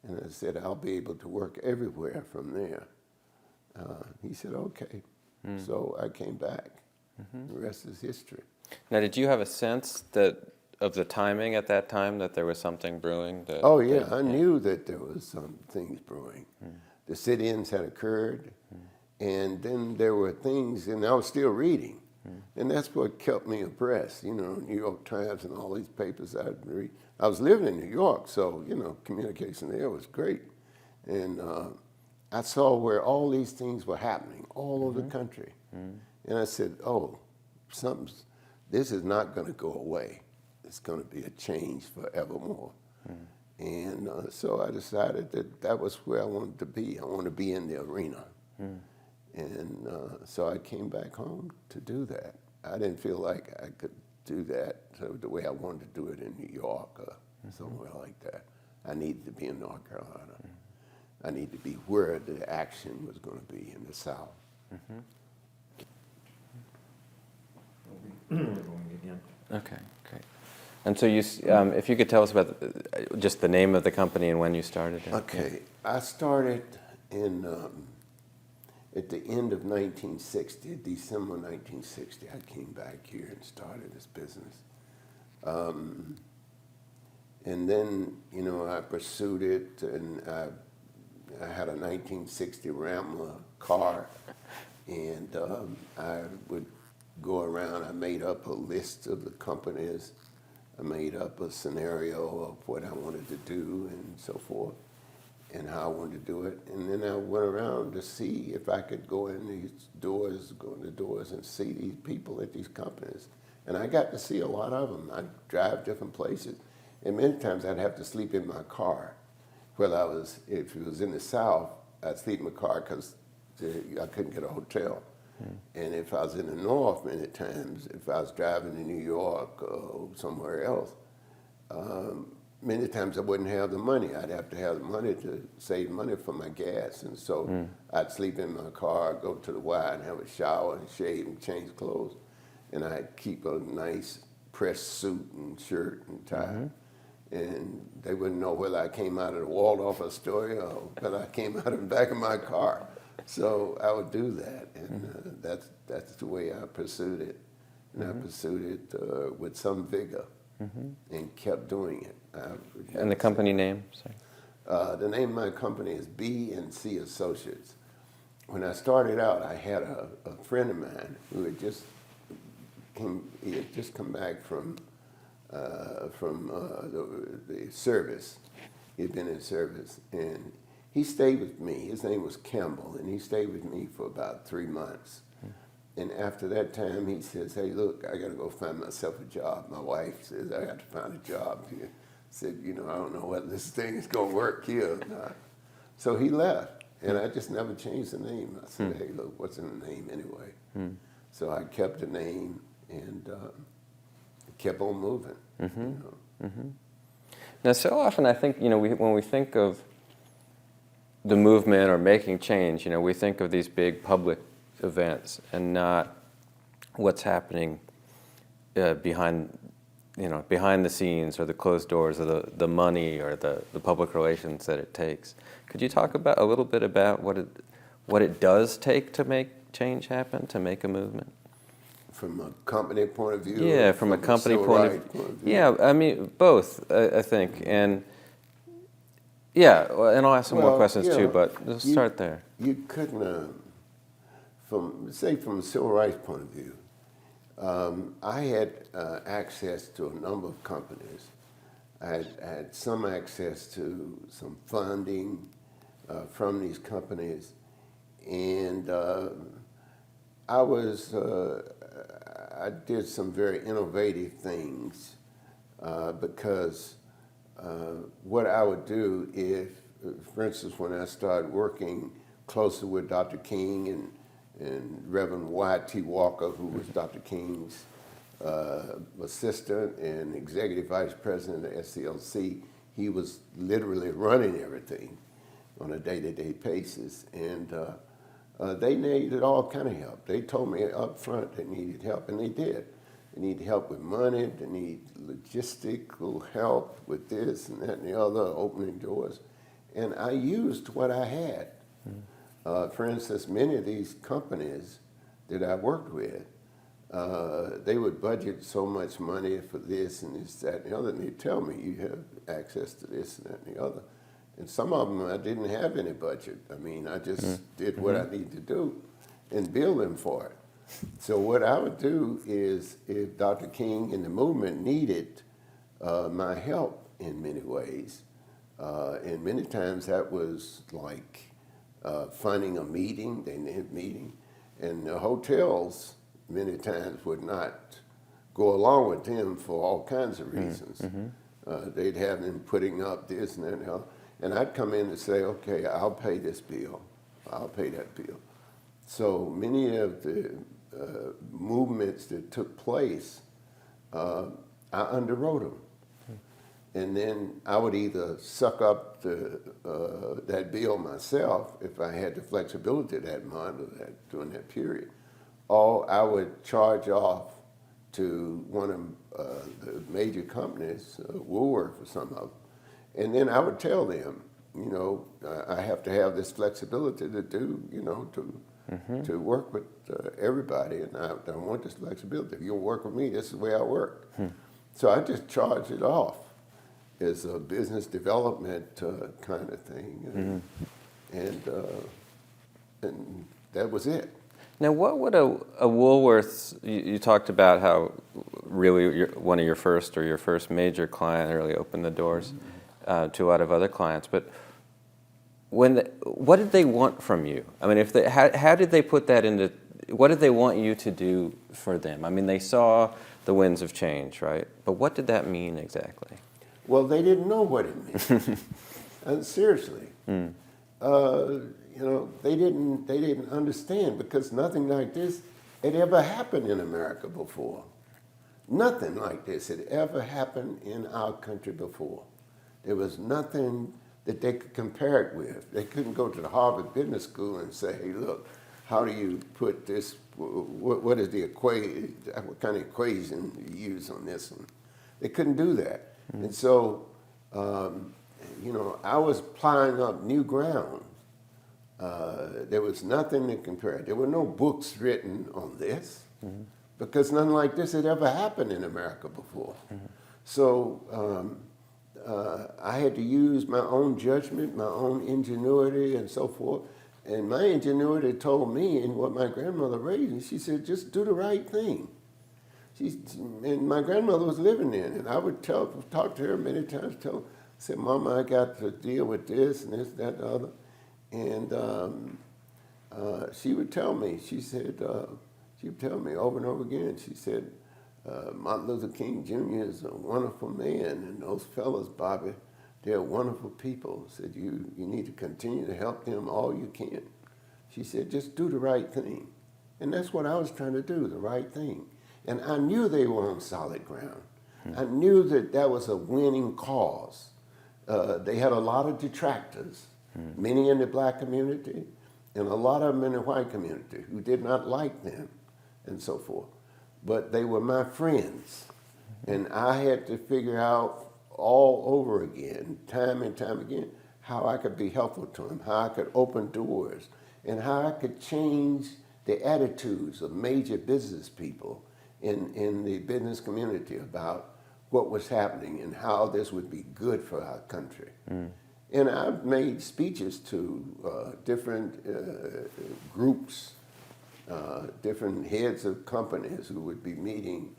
And I said, I'll be able to work everywhere from there. He said, okay. So I came back. The rest is history. Now, did you have a sense that of the timing at that time, that there was something brewing? That, Oh, yeah, I knew that there was some things brewing. The sit-ins had occurred, and then there were things, and I was still reading. And that's what kept me abreast, you know, New York Times and all these papers I'd read. I was living in New York, so, you know, communication there was great. And I saw where all these things were happening all over the country. And I said, oh, this is not going to go away. It's going to be a change forevermore. And so I decided that that was where I wanted to be. I wanted to be in the arena. And so I came back home to do that. I didn't feel like I could do that the way I wanted to do it in New York or somewhere like that. I needed to be in North Carolina. I needed to be where the action was going to be in the South. Okay, great. And so you, if you could tell us about just the name of the company and when you started it. Okay, I started in at the end of 1960, December 1960. I came back here and started this business. And then, you know, I pursued it, and I had a 1960 Rambler car, and I would go around. I made up a list of the companies. I made up a scenario of what I wanted to do and so forth, and how I wanted to do it. And then I went around to see if I could go in these doors, go in the doors and see these people at these companies. And I got to see a lot of them. I'd drive different places, and many times I'd have to sleep in my car. If it was in the South, I'd sleep in my car because I couldn't get a hotel. And if I was in the North, many times, if I was driving to New York or somewhere else, many times I wouldn't have the money. I'd have to have the money to save money for my gas. And so I'd sleep in my car, go to the Y and have a shower and shave and change clothes. And I'd keep a nice pressed suit and shirt and tie. And they wouldn't know whether I came out of the Waldorf Astoria or whether I came out of the back of my car. So I would do that, and that's the way I pursued it. And I pursued it with some vigor and kept doing it. And the company name? Sorry. The name of my company is B&C Associates. When I started out, I had a friend of mine who had just come back from the service. He'd been in service, and he stayed with me. His name was Campbell, and he stayed with me for about 3 months. And after that time, he says, hey, look, I got to go find myself a job. My wife says, I got to find a job here. I said, you know, I don't know whether this thing is going to work here or not. So he left, and I just never changed the name. I said, hey, look, what's in the name anyway? So I kept the name and kept on moving. You know. Now, so often I think, you know, when we think of the movement or making change, you know, we think of these big public events and not what's happening behind the scenes or the closed doors or the money or the public relations that it takes. Could you talk a little bit about what it does take to make change happen, to make a movement? From a company point of view? Yeah, or from a company civil point rights of view? yeah, I mean, both, I think. And yeah, well, and I'll ask some more Well, questions you too, know, but let's start there. You couldn't, from a civil rights point of view, I had access to a number of companies. I had some access to some funding from these companies, and I did some very innovative things because what I would do if, for instance, when I started working closely with Dr. King and Reverend Y.T. Walker, who was Dr. King's assistant and executive vice president of SCLC, he was literally running everything on a day-to-day basis. And they needed all kind of help. They told me up front they needed help, and they did. They need help with money, they need logistical help with this and that and the other, opening doors. And I used what I had. For instance, many of these companies that I worked with, they would budget so much money for this and this, that, and the other, and they'd tell me, you have access to this and that and the other. And some of them, I didn't have any budget. I mean, I just did what I needed to do and bill them for it. So what I would do is, if Dr. King and the movement needed my help in many ways, and many times that was like funding a meeting, they needed a meeting, and the hotels many times would not go along with them for all kinds of reasons. They'd have them putting up this and that, and I'd come in and say, okay, I'll pay this bill, I'll pay that bill. So many of the movements that took place, I underwrote them. And then I would either suck up that bill myself if I had the flexibility that month or during that period, or I would charge off to one of the major companies, Woolworth or some of them, and then I would tell them, you know, I have to have this flexibility to do, you know, to work with everybody, and I want this flexibility. If you'll work with me, this is the way I work. So I just charged it off as a business development kind of thing, and that was it. Now, what would a Woolworths, you talked about how really one of your first major client really opened the doors to a lot of other clients, but what did they want from you? I mean, how did they put that into, what did they want you to do for them? I mean, they saw the winds of change, right? But what did that mean exactly? Well, they didn't know what it meant. And seriously, you know, they didn't understand, because nothing like this had ever happened in America before. Nothing like this had ever happened in our country before. There was nothing that they could compare it with. They couldn't go to the Harvard Business School and say, hey, look, how do you put this, what is the equation, what kind of equation do you use on this one? They couldn't do that. And so, you know, I was plowing up new ground. There was nothing to compare. There were no books written on this, because nothing like this had ever happened in America before. So I had to use my own judgment, my own ingenuity, and so forth. And my ingenuity told me, and what my grandmother raised me, she said, just do the right thing. And my grandmother was living there, and I would talk to her many times, say, Mama, I got to deal with this and this, that, and the other. And she would tell me, she would tell me over and over again, she said, Martin Luther King Jr. is a wonderful man, and those fellas, Bobby, they're wonderful people. Said, you need to continue to help them all you can. She said, just do the right thing. And that's what I was trying to do, the right thing. And I knew they were on solid ground. I knew that that was a winning cause. They had a lot of detractors, many in the black community, and a lot of them in the white community who did not like them, and so forth. But they were my friends, and I had to figure out all over again, time and time again, how I could be helpful to them, how I could open doors, and how I could change the attitudes of major business people in the business community about what was happening and how this would be good for our country. And I've made speeches to different groups, different heads of companies who would be meeting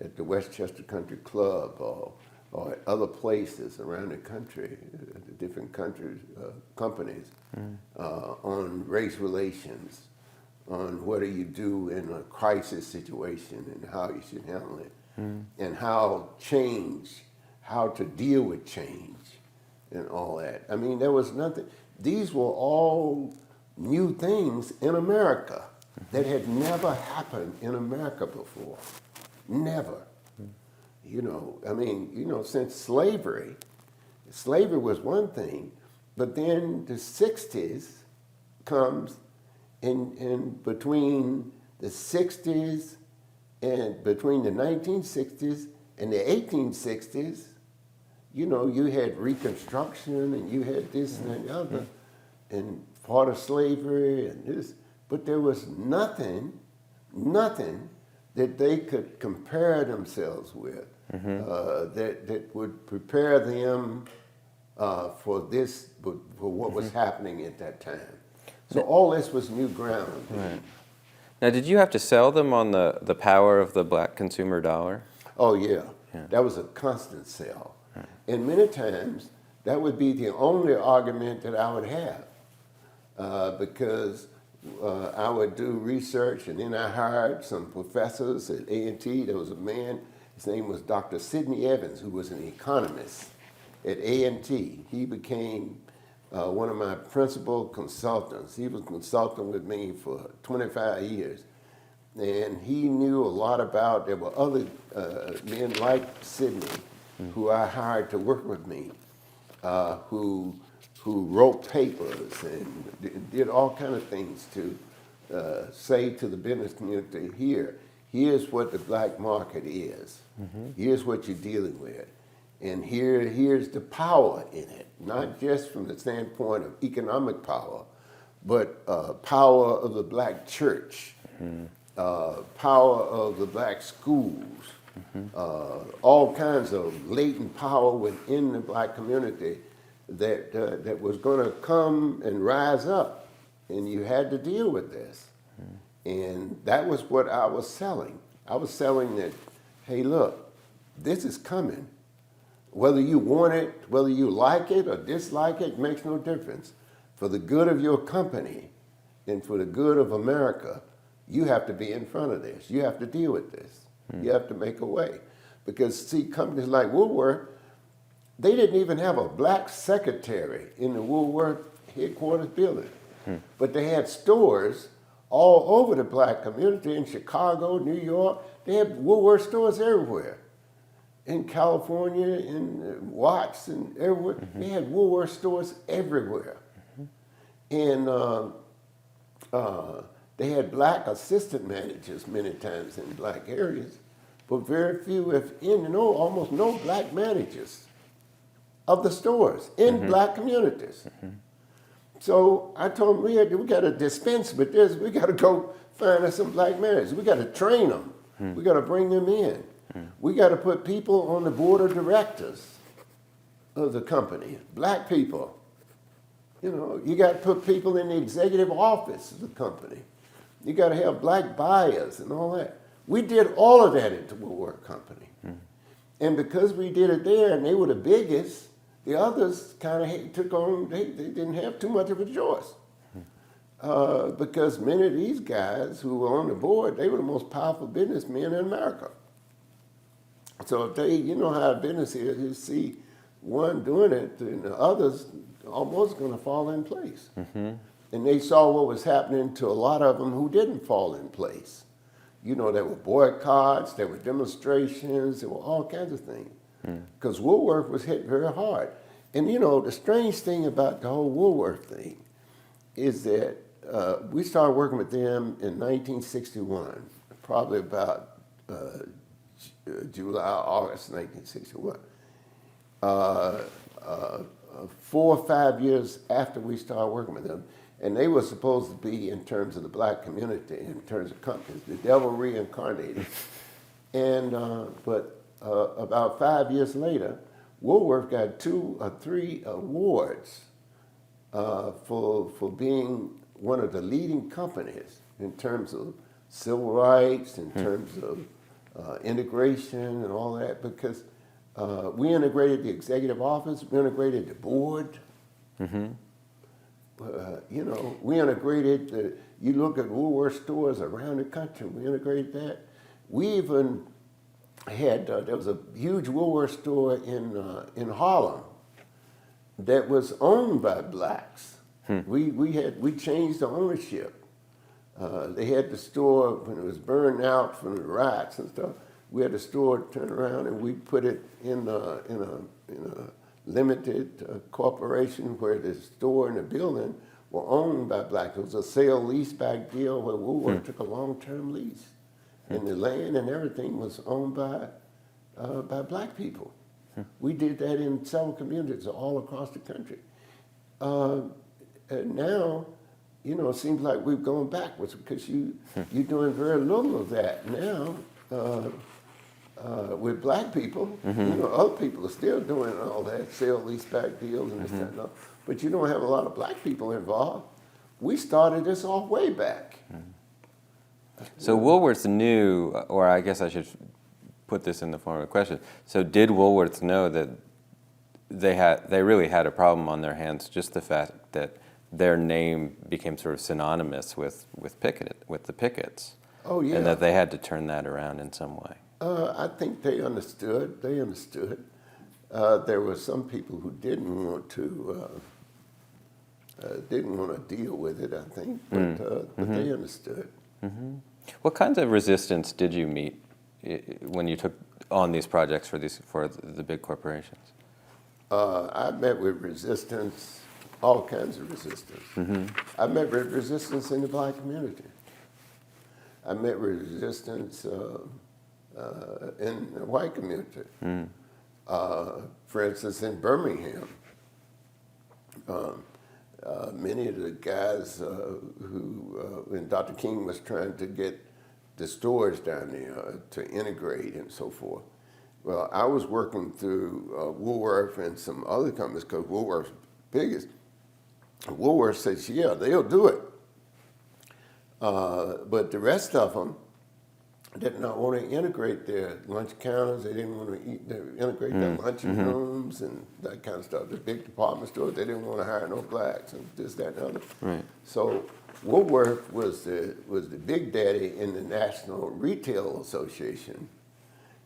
at the Westchester Country Club or at other places around the country, the different countries, companies, on race relations, on what do you do in a crisis situation and how you should handle it, and how to deal with change and all that. I mean, there was nothing, these were all new things in America that had never happened in America before. Never. You know, I mean, you know, since slavery was one thing, but then the 60s comes, and between the 60s and between the 1960s and the 1860s, you know, you had Reconstruction and you had this and that other, and part of slavery and this, but there was nothing that they could compare themselves with that would prepare them for this, for what was happening at that time. So all this was new ground. Right. Now, did you have to sell them on the power of the black consumer dollar? Oh yeah, that was a constant sell. And many times that would be the only argument that I would have because I would do research, and then I hired some professors at A&T. There was a man, his name was Dr. Sidney Evans, who was an economist at A&T. He became one of my principal consultants. He was consulting with me for 25 years. And he knew a lot about, there were other men like Sidney who I hired to work with me, who wrote papers and did all kind of things to say to the business community, here's what the black market is. Here's what you're dealing with. And here's the power in it, not just from the standpoint of economic power, but power of the black church, power of the black schools, all kinds of latent power within the black community that was going to come and rise up, and you had to deal with this. And that was what I was selling. I was selling that, hey, look, this is coming. Whether you want it, whether you like it or dislike it, makes no difference. For the good of your company and for the good of America, you have to be in front of this. You have to deal with this. You have to make a way. Because, see, companies like Woolworth, they didn't even have a black secretary in the Woolworth headquarters building. But they had stores all over the black community in Chicago, New York. They had Woolworth stores everywhere. In California, in Watts, and everywhere. They had Woolworth stores everywhere. And they had black assistant managers many times in black areas, but very few, if any, almost no black managers of the stores in black communities. So I told them, we got to dispense with this. We got to go find us some black managers. We got to train them. We got to bring them in. We got to put people on the board of directors of the company, black people. You know, you got to put people in the executive office of the company. You got to have black buyers and all that. We did all of that at the Woolworth Company. And because we did it there and they were the biggest, the others kind of took on, they didn't have too much of a choice. Because many of these guys who were on the board, they were the most powerful businessmen in America. So if they, you know how a business is, you see one doing it, and the others almost going to fall in place. And they saw what was happening to a lot of them who didn't fall in place. You know, there were boycotts, there were demonstrations, there were all kinds of things. Because Woolworth was hit very hard. And you know, the strange thing about the whole Woolworth thing is that we started working with them in 1961, probably about July, August 1961. 4 or 5 years after we started working with them. And they were supposed to be, in terms of the black community, in terms of companies, the devil reincarnated. And but about 5 years later, Woolworth got 2 or 3 awards for being one of the leading companies in terms of civil rights, in terms of integration and all that, because we integrated the executive office, we integrated the board. You know, we integrated, you look at Woolworth stores around the country, we integrated that. We even had, there was a huge Woolworth store in Harlem that was owned by blacks. We changed the ownership. They had the store, when it was burned out from the riots and stuff, we had the store turn around and we put it in a limited corporation where the store and the building were owned by blacks. It was a sale-leaseback deal where Woolworth took a long-term lease. And the land and everything was owned by black people. We did that in several communities all across the country. And now, you know, it seems like we've gone backwards because you're doing very little of that now. With black people, you know, other people are still doing all that sale-leaseback deals and this, that, and that. But you don't have a lot of black people involved. We started this off way back. So Woolworths knew, or I guess I should put this in the form of a question. So did Woolworths know that they really had a problem on their hands? Just the fact that their name became sort of synonymous with the pickets. Oh yeah. And that they had to turn that around in some way. I think they understood. They understood. There were some people who didn't want to deal with it, I think, but they understood. What kinds of resistance did you meet when you took on these projects for the big corporations? I met with resistance, all kinds of resistance. I met with resistance in the black community. I met with resistance in the white community. For instance, in Birmingham, many of the guys when Dr. King was trying to get the stores down there to integrate and so forth. Well, I was working through Woolworth and some other companies because Woolworth's biggest. Woolworth says, yeah, they'll do it. But the rest of them did not want to integrate their lunch counters. They didn't want to integrate their lunching rooms and that kind of stuff. The big department stores, they didn't want to hire no blacks and this, that, and the other. Right. So Woolworth was the big daddy in the National Retail Association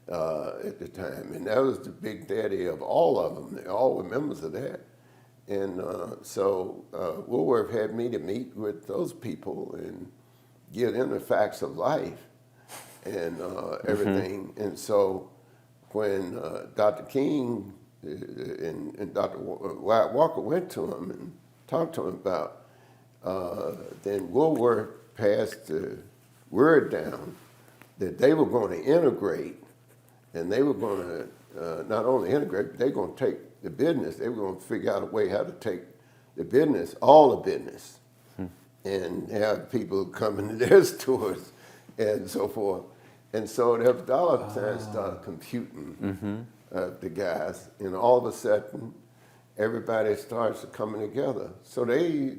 at the time, and that was the big daddy of all of them. They all were members of that. And so Woolworth had me to meet with those people and give them the facts of life and everything. And so when Dr. King and Dr. Wyatt Walker went to him and talked to him about, then Woolworth passed the word down that they were going to integrate, and they were going to not only integrate, but they were going to take the business, they were going to figure out a way how to take the business, all the business, and have people come into their stores and so forth. And so the dollar signs started computing the guys, and all of a sudden, everybody starts coming together. So they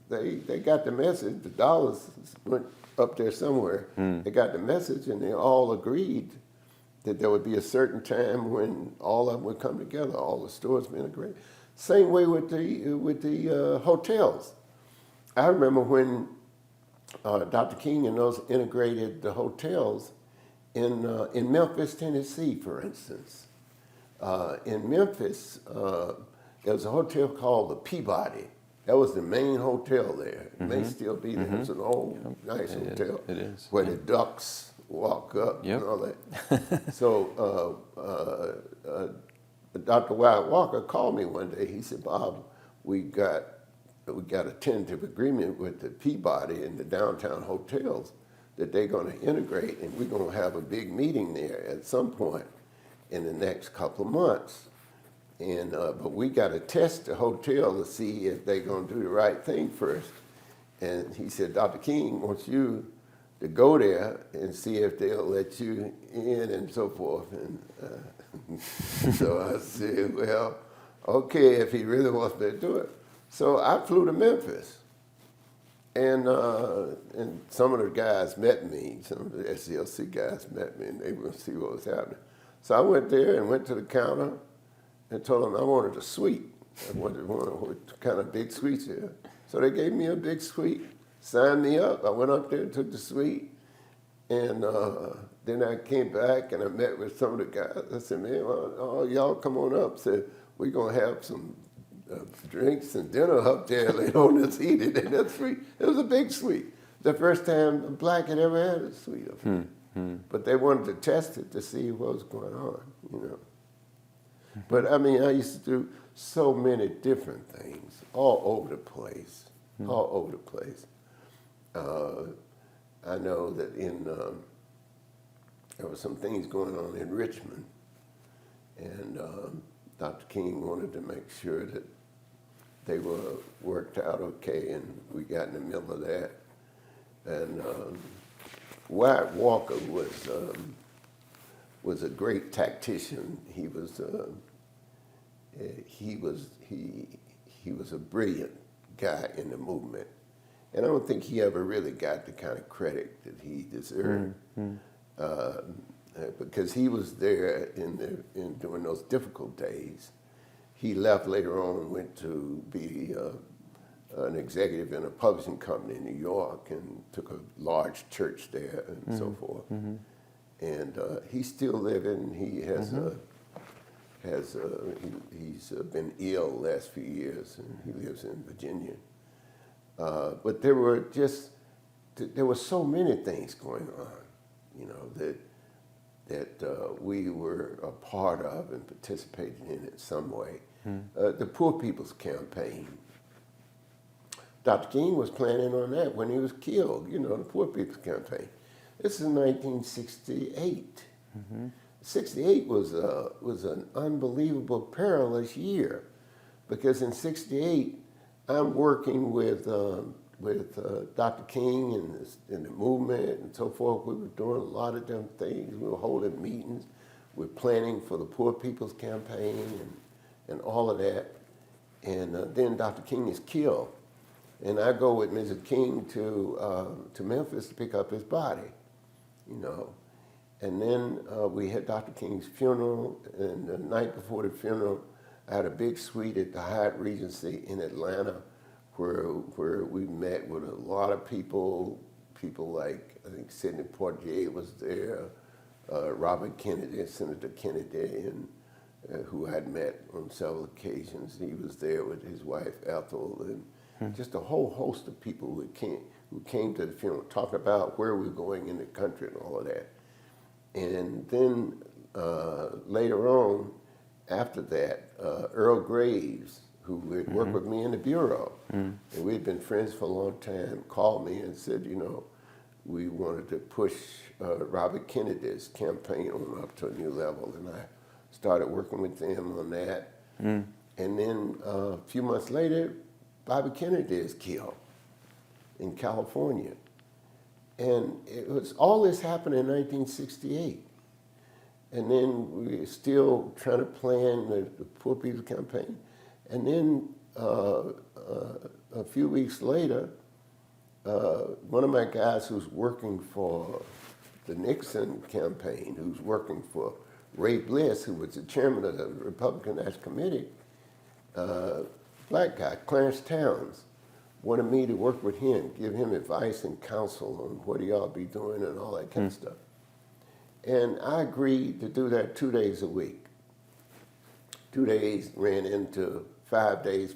got the message. The dollars went up there somewhere. They got the message, and they all agreed that there would be a certain time when all of them would come together, all the stores would integrate. Same way with the hotels. I remember when Dr. King and those integrated the hotels in Memphis, Tennessee, for instance. In Memphis, there was a hotel called the Peabody. That was the main hotel there. It may still be there. It's an old, nice hotel. It is. Where the ducks walk up and all that. So Dr. Wyatt Walker called me one day. He said, Bob, we got a tentative agreement with the Peabody and the downtown hotels that they're going to integrate, and we're going to have a big meeting there at some point in the next couple of months. And but we got to test the hotel to see if they're going to do the right thing first. And he said, Dr. King wants you to go there and see if they'll let you in and so forth. And so I said, well, okay, if he really wants me to do it. So I flew to Memphis. And some of the guys met me, some of the SCLC guys met me, and they were going to see what was happening. So I went there and went to the counter and told them I wanted a suite. I wanted one kind of big suites here. So they gave me a big suite, signed me up. I went up there and took the suite. And then I came back and I met with some of the guys. I said, man, well, y'all come on up. Said, we're going to have some drinks and dinner up there later on this evening. And that suite, it was a big suite. The first time a black had ever had a suite up there. But they wanted to test it to see what was going on, you know. But I mean, I used to do so many different things all over the place, all over the place. I know that there were some things going on in Richmond, and Dr. King wanted to make sure that they were worked out okay, and we got in the middle of that. And Wyatt Walker was a great tactician. He was a brilliant guy in the movement, and I don't think he ever really got the kind of credit that he deserved, because he was there during those difficult days. He left later on and went to be an executive in a publishing company in New York and took a large church there and so forth. And he's still living. He has he's been ill the last few years, and he lives in Virginia. But there were so many things going on, you know, that we were a part of and participated in some way. The Poor People's Campaign. Dr. King was planning on that when he was killed, you know, the Poor People's Campaign. This is 1968. 68 was an unbelievable, perilous year, because in 68, I'm working with Dr. King and the movement and so forth. We were doing a lot of different things. We were holding meetings. We were planning for the Poor People's Campaign and all of that. And then Dr. King is killed. And I go with Mrs. King to Memphis to pick up his body, you know. And then we had Dr. King's funeral, and the night before the funeral, I had a big suite at the Hyatt Regency in Atlanta, where we met with a lot of people like, I think Sidney Poitier was there, Robert Kennedy, Senator Kennedy, and who I had met on several occasions. He was there with his wife Ethel, and just a whole host of people who came to the funeral, talking about where we're going in the country and all of that. And then later on, after that, Earl Graves, who had worked with me in the Bureau, and we had been friends for a long time, called me and said, you know, we wanted to push Robert Kennedy's campaign on up to a new level. And I started working with them on that. And then a few months later, Bobby Kennedy is killed in California. And it was all this happened in 1968. And then we were still trying to plan the Poor People's Campaign. And then a few weeks later, one of my guys who's working for the Nixon campaign, who's working for Ray Bliss, who was the chairman of the Republican National Committee, black guy, Clarence Towns, wanted me to work with him, give him advice and counsel on what he ought to be doing and all that kind of stuff. And I agreed to do that 2 days a week. 2 days ran into 5 days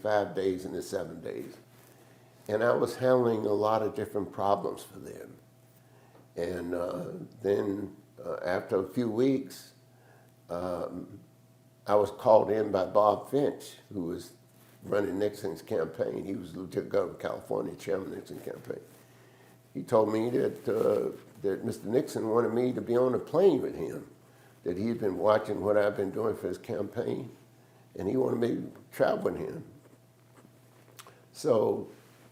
into 7 days. And I was handling a lot of different problems for them. And then after a few weeks, I was called in by Bob Finch, who was running Nixon's campaign. He was Lieutenant Governor of California, chairman of Nixon's campaign. He told me that Mr. Nixon wanted me to be on a plane with him, that he'd been watching what I've been doing for his campaign, and he wanted me to travel with him. So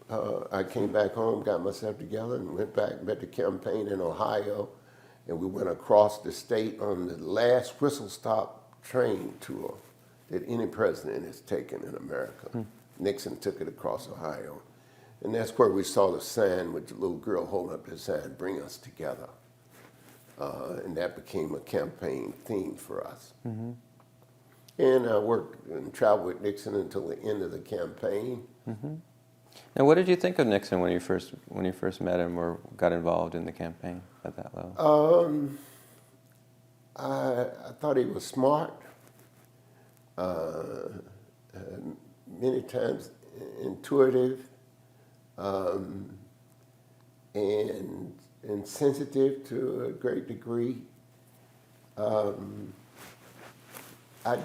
I came back home, got myself together, and went back, met the campaign in Ohio, and we went across the state on the last whistle-stop train tour that any president has taken in America. Nixon took it across Ohio. And that's where we saw the sign with the little girl holding up the sign, "Bring us together." And that became a campaign theme for us. And I worked and traveled with Nixon until the end of the campaign. Now, what did you think of Nixon when you first met him or got involved in the campaign at that level? I thought he was smart, many times intuitive, and sensitive to a great degree. I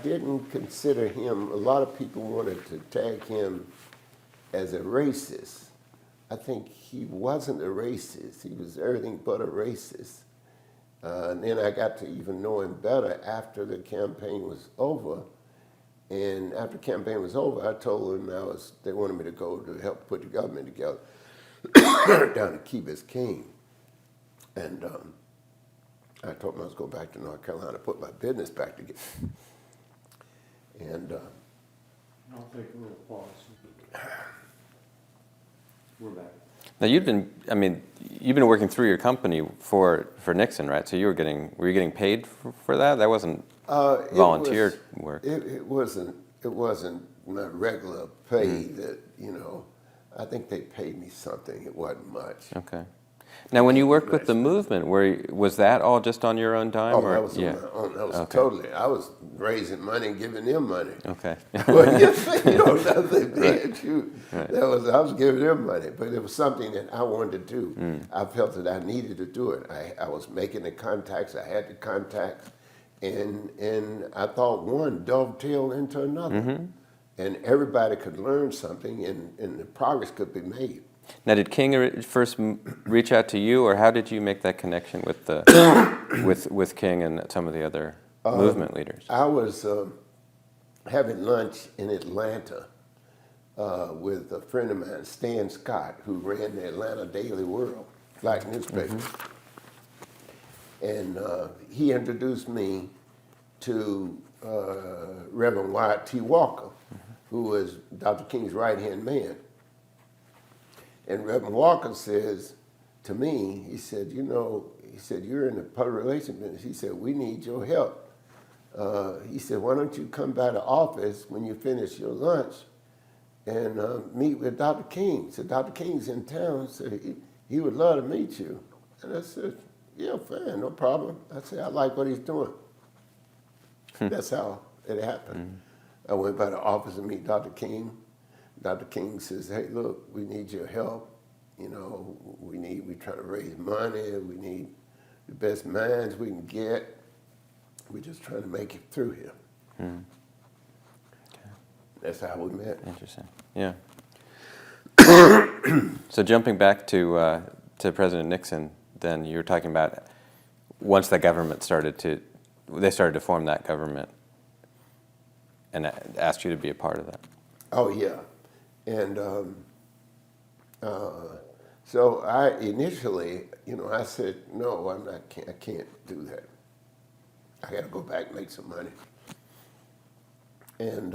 didn't consider him, a lot of people wanted to tag him as a racist. I think he wasn't a racist. He was everything but a racist. And then I got to even know him better after the campaign was over. And after the campaign was over, I told them they wanted me to go to help put the government together down in Key Biscayne. And I told them I was going back to North Carolina to put my business back together. And I'll take a little pause. We're back. Now you've been working through your company for Nixon, right? So were you getting paid for that? That wasn't volunteer work. It wasn't my regular pay that, I think they paid me something. It wasn't much. Okay. Now, when you worked with the movement, was that all just on your own dime? Oh, that was on my own. That was Okay. totally. I was raising money and giving them money. Okay. Well, nothing did you. Right. I was giving them money, but it was something that I wanted to do. I felt that I needed to do it. I was making the contacts. I had the contacts, and I thought one dovetailed into another, and everybody could learn something, and the progress could be made. Now, did King first reach out to you, or how did you make that connection with the with King and some of the other movement leaders? I was having lunch in Atlanta with a friend of mine, Stan Scott, who ran the Atlanta Daily World, black newspaper. And he introduced me to Reverend Wyatt T. Walker, who was Dr. King's right-hand man. And Reverend Walker says to me, he said, you're in the public relations business. He said, we need your help. He said, why don't you come by the office when you finish your lunch and meet with Dr. King. He said, Dr. King's in town, so he would love to meet you. And I said, yeah, fine, no problem. I said, I like what he's doing. That's how it happened. I went by the office to meet Dr. King. Dr. King says, hey, look, we need your help. We try to raise money. We need the best minds we can get. We're just trying to make it through here. Okay. That's how we met. Interesting. Yeah. So jumping back to President Nixon, then you were talking about once the government started to form that government and asked you to be a part of that. Oh, yeah. And so I initially, I said, no, I can't do that. I got to go back and make some money. And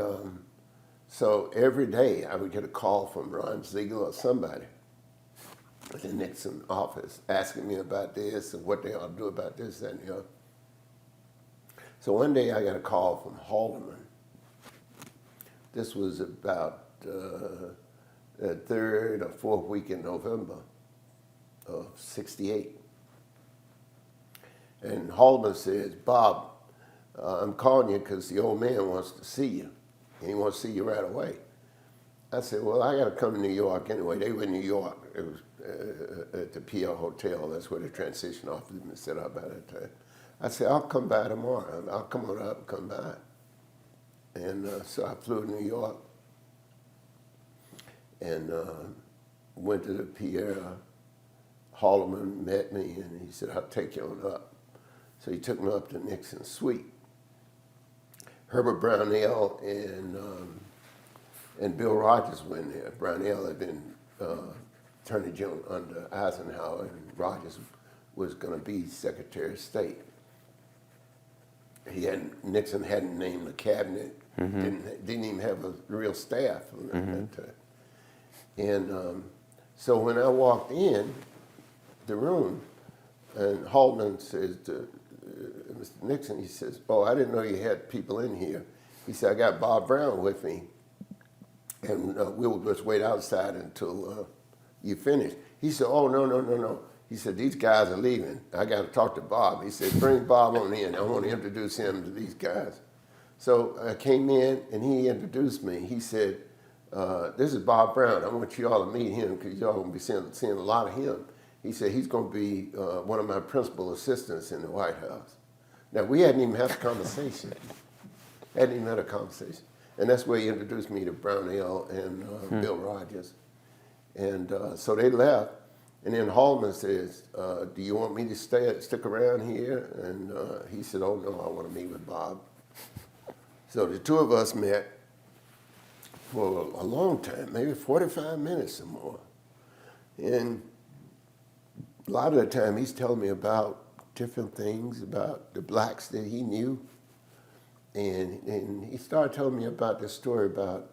so every day I would get a call from Ron Ziegler or somebody at the Nixon office asking me about this and what they ought to do about this, that, and the other. So one day I got a call from Haldeman. This was about the third or fourth week in November of '68. And Haldeman says, Bob, I'm calling you because the old man wants to see you. And he wants to see you right away. I said, well, I got to come to New York anyway. They were in New York. It was at the PL Hotel. That's where the transition office had been set up at that time. I said, I'll come by tomorrow. I'll come on up and come by. And so I flew to New York and went to the Pierre. Haldeman met me, and he said, I'll take you on up. So he took me up to Nixon's suite. Herbert Brownell and Bill Rogers were in there. Brownell had been Attorney General under Eisenhower, and Rogers was going to be Secretary of State. Nixon hadn't named the cabinet, didn't even have a real staff at that time. And so when I walked in the room, and Haldeman says to Mr. Nixon, he says, "Oh, I didn't know you had people in here." He said, "I got Bob Brown with me, and we'll just wait outside until you finish." He said, "Oh, no. He said, "These guys are leaving. I got to talk to Bob." He said, "Bring Bob on in. I want to introduce him to these guys." So I came in, and he introduced me. He said, "This is Bob Brown. I want you all to meet him because y'all going to be seeing a lot of him." He said, "He's going to be one of my principal assistants in the White House." Now, we hadn't even had a conversation. And that's where he introduced me to Brownell and Bill Rogers. And so they left. And then Haldeman says, "Do you want me to stick around here?" And he said, "Oh, no, I want to meet with Bob." So the two of us met for a long time, maybe 45 minutes or more. And a lot of the time he's telling me about different things, about the blacks that he knew. And he started telling me about this story about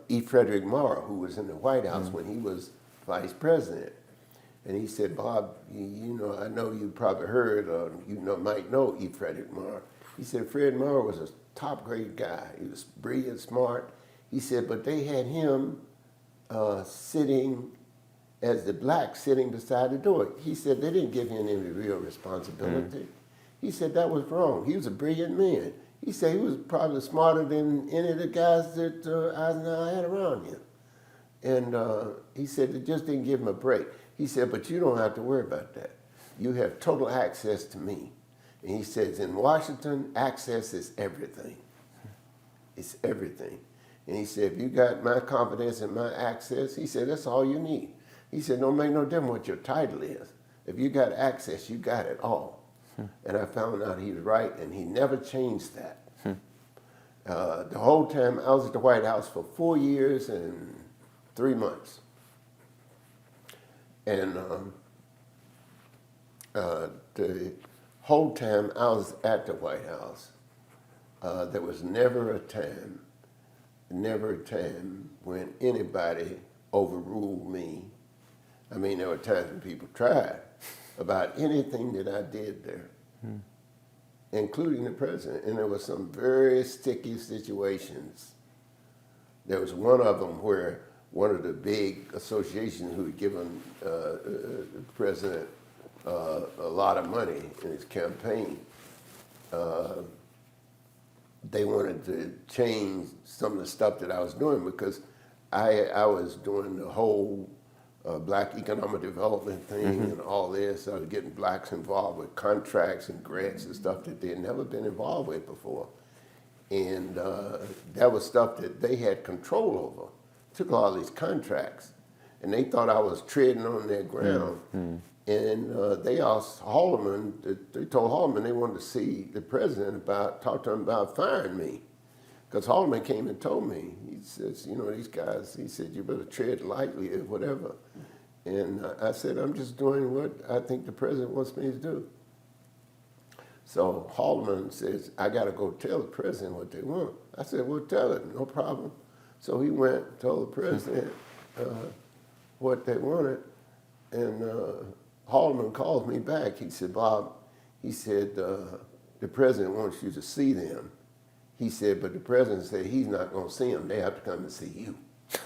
E. Frederick Marr, who was in the White House when he was vice president. And he said, "Bob, you know, I know you probably heard, or might know E. Frederick Marr." He said, "Fred Marr was a top grade guy. He was brilliant, smart." He said, "But they had him sitting as the black sitting beside the door." He said, "They didn't give him any real responsibility." He said that was wrong. He was a brilliant man. He said he was probably smarter than any of the guys that Eisenhower had around him. And he said they just didn't give him a break. He said, "But you don't have to worry about that. You have total access to me." And he says, "In Washington, access is everything. It's everything." And he said, "If you got my confidence and my access," he said, "that's all you need." He said, "Don't make no difference what your title is. If you got access, you got it all." And I found out he was right, and he never changed that. The whole time I was at the White House for 4 years and 3 months. And the whole time I was at the White House, there was never a time when anybody overruled me. I mean, there were times when people tried about anything that I did there, including the president. And there were some very sticky situations. There was one of them where one of the big associations who had given the president a lot of money in his campaign, they wanted to change some of the stuff that I was doing because I was doing the whole black economic development thing and all this. I was getting blacks involved with contracts and grants and stuff that they had never been involved with before. And that was stuff that they had control over. Took all these contracts, and they thought I was treading on their ground. And they asked Haldeman, they told Haldeman they wanted to see the president talk to him about firing me. Because Haldeman came and told me, he says, "You know, these guys," he said, "you better tread lightly or whatever." And I said, "I'm just doing what I think the president wants me to do." So Haldeman says, "I got to go tell the president what they want." I said, "Well, tell him, no problem." So he went, told the president what they wanted, and Haldeman calls me back. He said, "Bob," he said, "the president wants you to see them." He said, "But the president said he's not going to see them. They have to come and see you."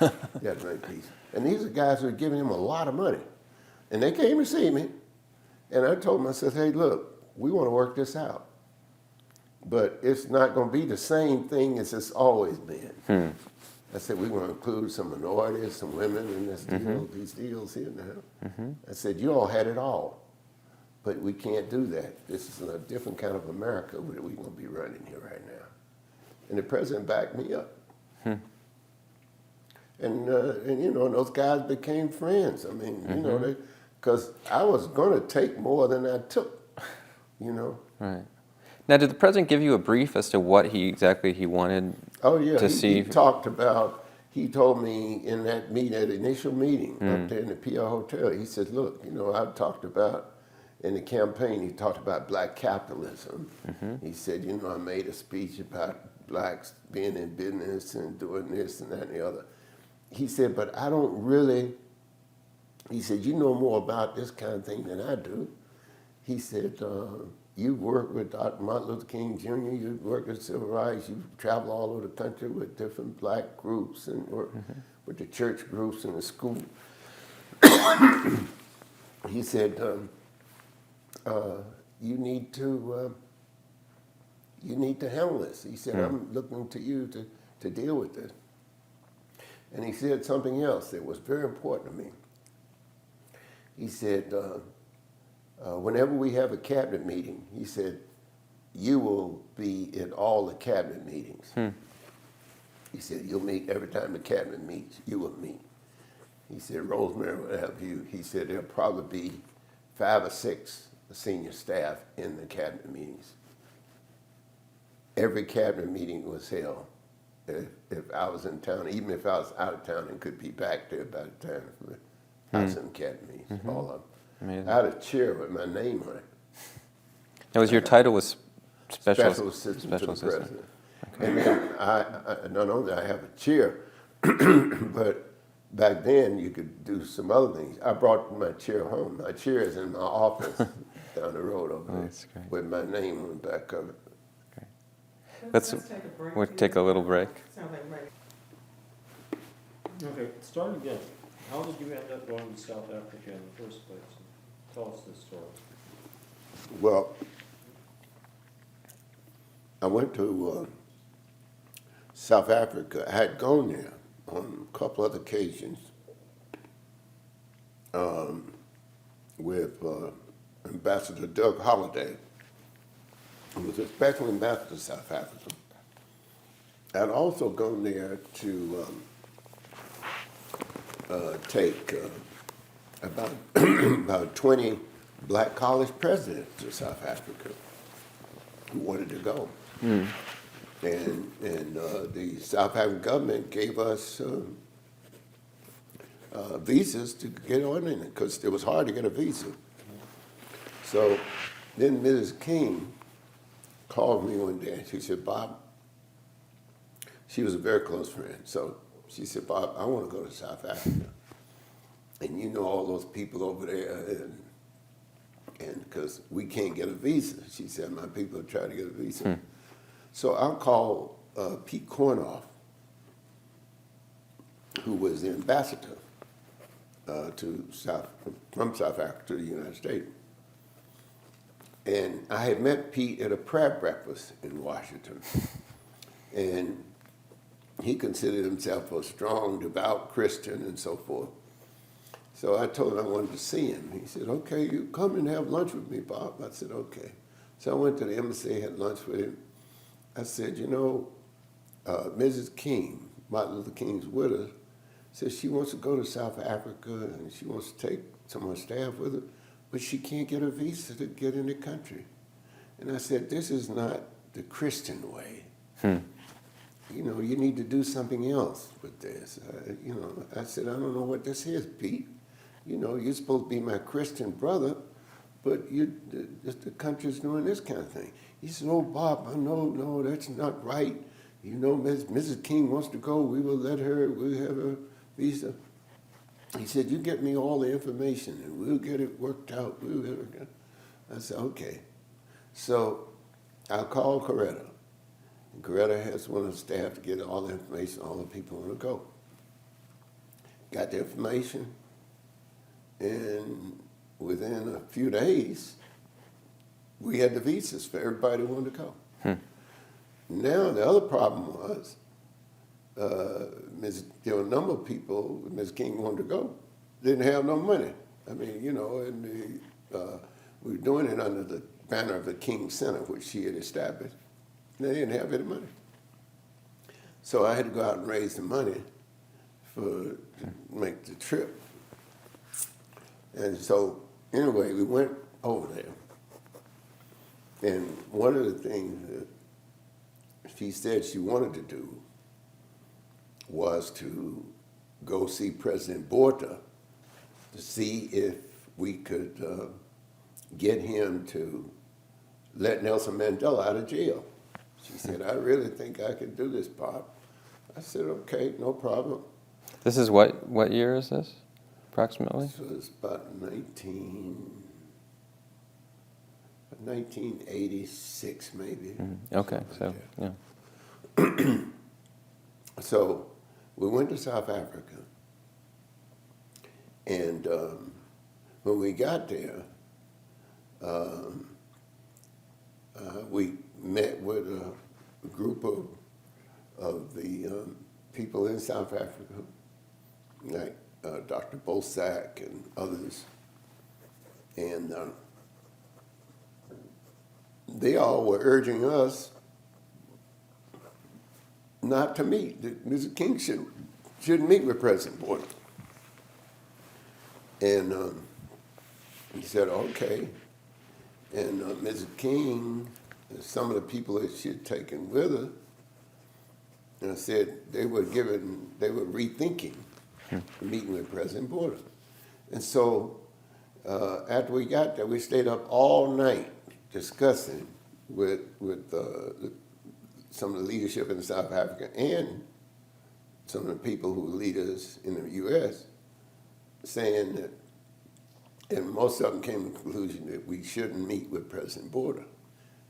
They have to make peace. And these are guys who are giving him a lot of money. And they came to see me. And I told them, I said, "Hey, look, we want to work this out. But it's not going to be the same thing as it's always been." I said, "We're going to include some minorities, some women in this deal, these deals here now." I said, "You all had it all. But we can't do that. This is a different kind of America that we're going to be running here right now." And the president backed me up. And you know, those guys became friends. I mean, you know, because I was going to take more than I took, you know. Right. Now, did the president give you a brief as to what exactly he wanted Oh, yeah. to see? He talked about, he told me in that initial meeting up there in the PR Hotel, he said, look, you know, I've talked about, in the campaign, he talked about black capitalism. He said, you know, I made a speech about blacks being in business and doing this and that and the other. He said, but I don't really, he said, you know more about this kind of thing than I do. He said, you've worked with Dr. Martin Luther King Jr., you've worked with civil rights, you've traveled all over the country with different black groups and worked with the church groups and the school. He said, you need to handle this. He said, I'm looking to you to deal with this. And he said something else that was very important to me. He said, whenever we have a cabinet meeting, he said, you will be at all the cabinet meetings. He said, you'll meet every time the cabinet meets, you will meet. He said, Rosemary will have you. He said, there'll probably be 5 or 6 senior staff in the cabinet meetings. Every cabinet meeting was held. If I was in town, even if I was out of town and could be back there by the time I was in the cabinet meetings, all of them. Amazing. I had a chair with my name on it. Now, was your title was Special assistant to the president. Okay. And then I not only I have a chair, but back then you could do some other things. I brought my chair home. My chair is in my office down the road over there with my name on the back of it. Let's take a break. We'll take a little break. Sounds like right. Okay, start again. How did you end up going to South Africa in the first place? Tell us this story. Well, I went to South Africa. I had gone there on a couple other occasions with Ambassador Doug Holliday, who was a special ambassador to South Africa. I'd also gone there to take about about 20 black college presidents to South Africa who wanted to go. And the South African government gave us visas to get on in it because it was hard to get a visa. So then Mrs. King called me one day and she said, Bob, she was a very close friend. So she said, Bob, I want to go to South Africa. And you know all those people over there, and because we can't get a visa. She said, my people are trying to get a visa. So I'll call Pete Kornoff, who was the ambassador from South Africa to the United States. And I had met Pete at a prayer breakfast in Washington. And he considered himself a strong, devout Christian and so forth. So I told him I wanted to see him. He said, okay, you come and have lunch with me, Bob. I said, okay. So I went to the embassy, had lunch with him. I said, you know, Mrs. King, Martin Luther King's widow, says she wants to go to South Africa and she wants to take some of her staff with her, but she can't get a visa to get in the country. And I said, this is not the Christian way. You know, you need to do something else with this. You know, I said, I don't know what this is, Pete. You know, you're supposed to be my Christian brother, but the country's doing this kind of thing. He said, oh, Bob, no, that's not right. You know, Mrs. King wants to go. We will let her, we'll have a visa. He said, you get me all the information and we'll get it worked out. I said, okay. So I called Coretta. And Coretta has one of the staff to get all the information, all the people want to go. Got the information, and within a few days, we had the visas for everybody who wanted to go. Now, the other problem was, there were a number of people, Ms. King wanted to go, didn't have no money. I mean, you know, and we were doing it under the banner of the King Center, which she had established. They didn't have any money. So I had to go out and raise the money to make the trip. And so, anyway, we went over there. And one of the things that she said she wanted to do was to go see President Botha to see if we could get him to let Nelson Mandela out of jail. She said, I really think I could do this, Pop. I said, okay, no problem. This is what year is this, approximately? This was about 1986, maybe. Okay, so, Like yeah. So we went to South Africa, and when we got there, we met with a group of the people in South Africa, like Dr. Bosak and others, and they all were urging us not to meet, that Mr. King shouldn't meet with President Botha. And he said, okay. And Mrs. King, and some of the people that she had taken with her, said they were rethinking meeting with President Botha. And so after we got there, we stayed up all night discussing with some of the leadership in South Africa and some of the people who lead us in the U.S., saying that, and most of them came to the conclusion that we shouldn't meet with President Botha.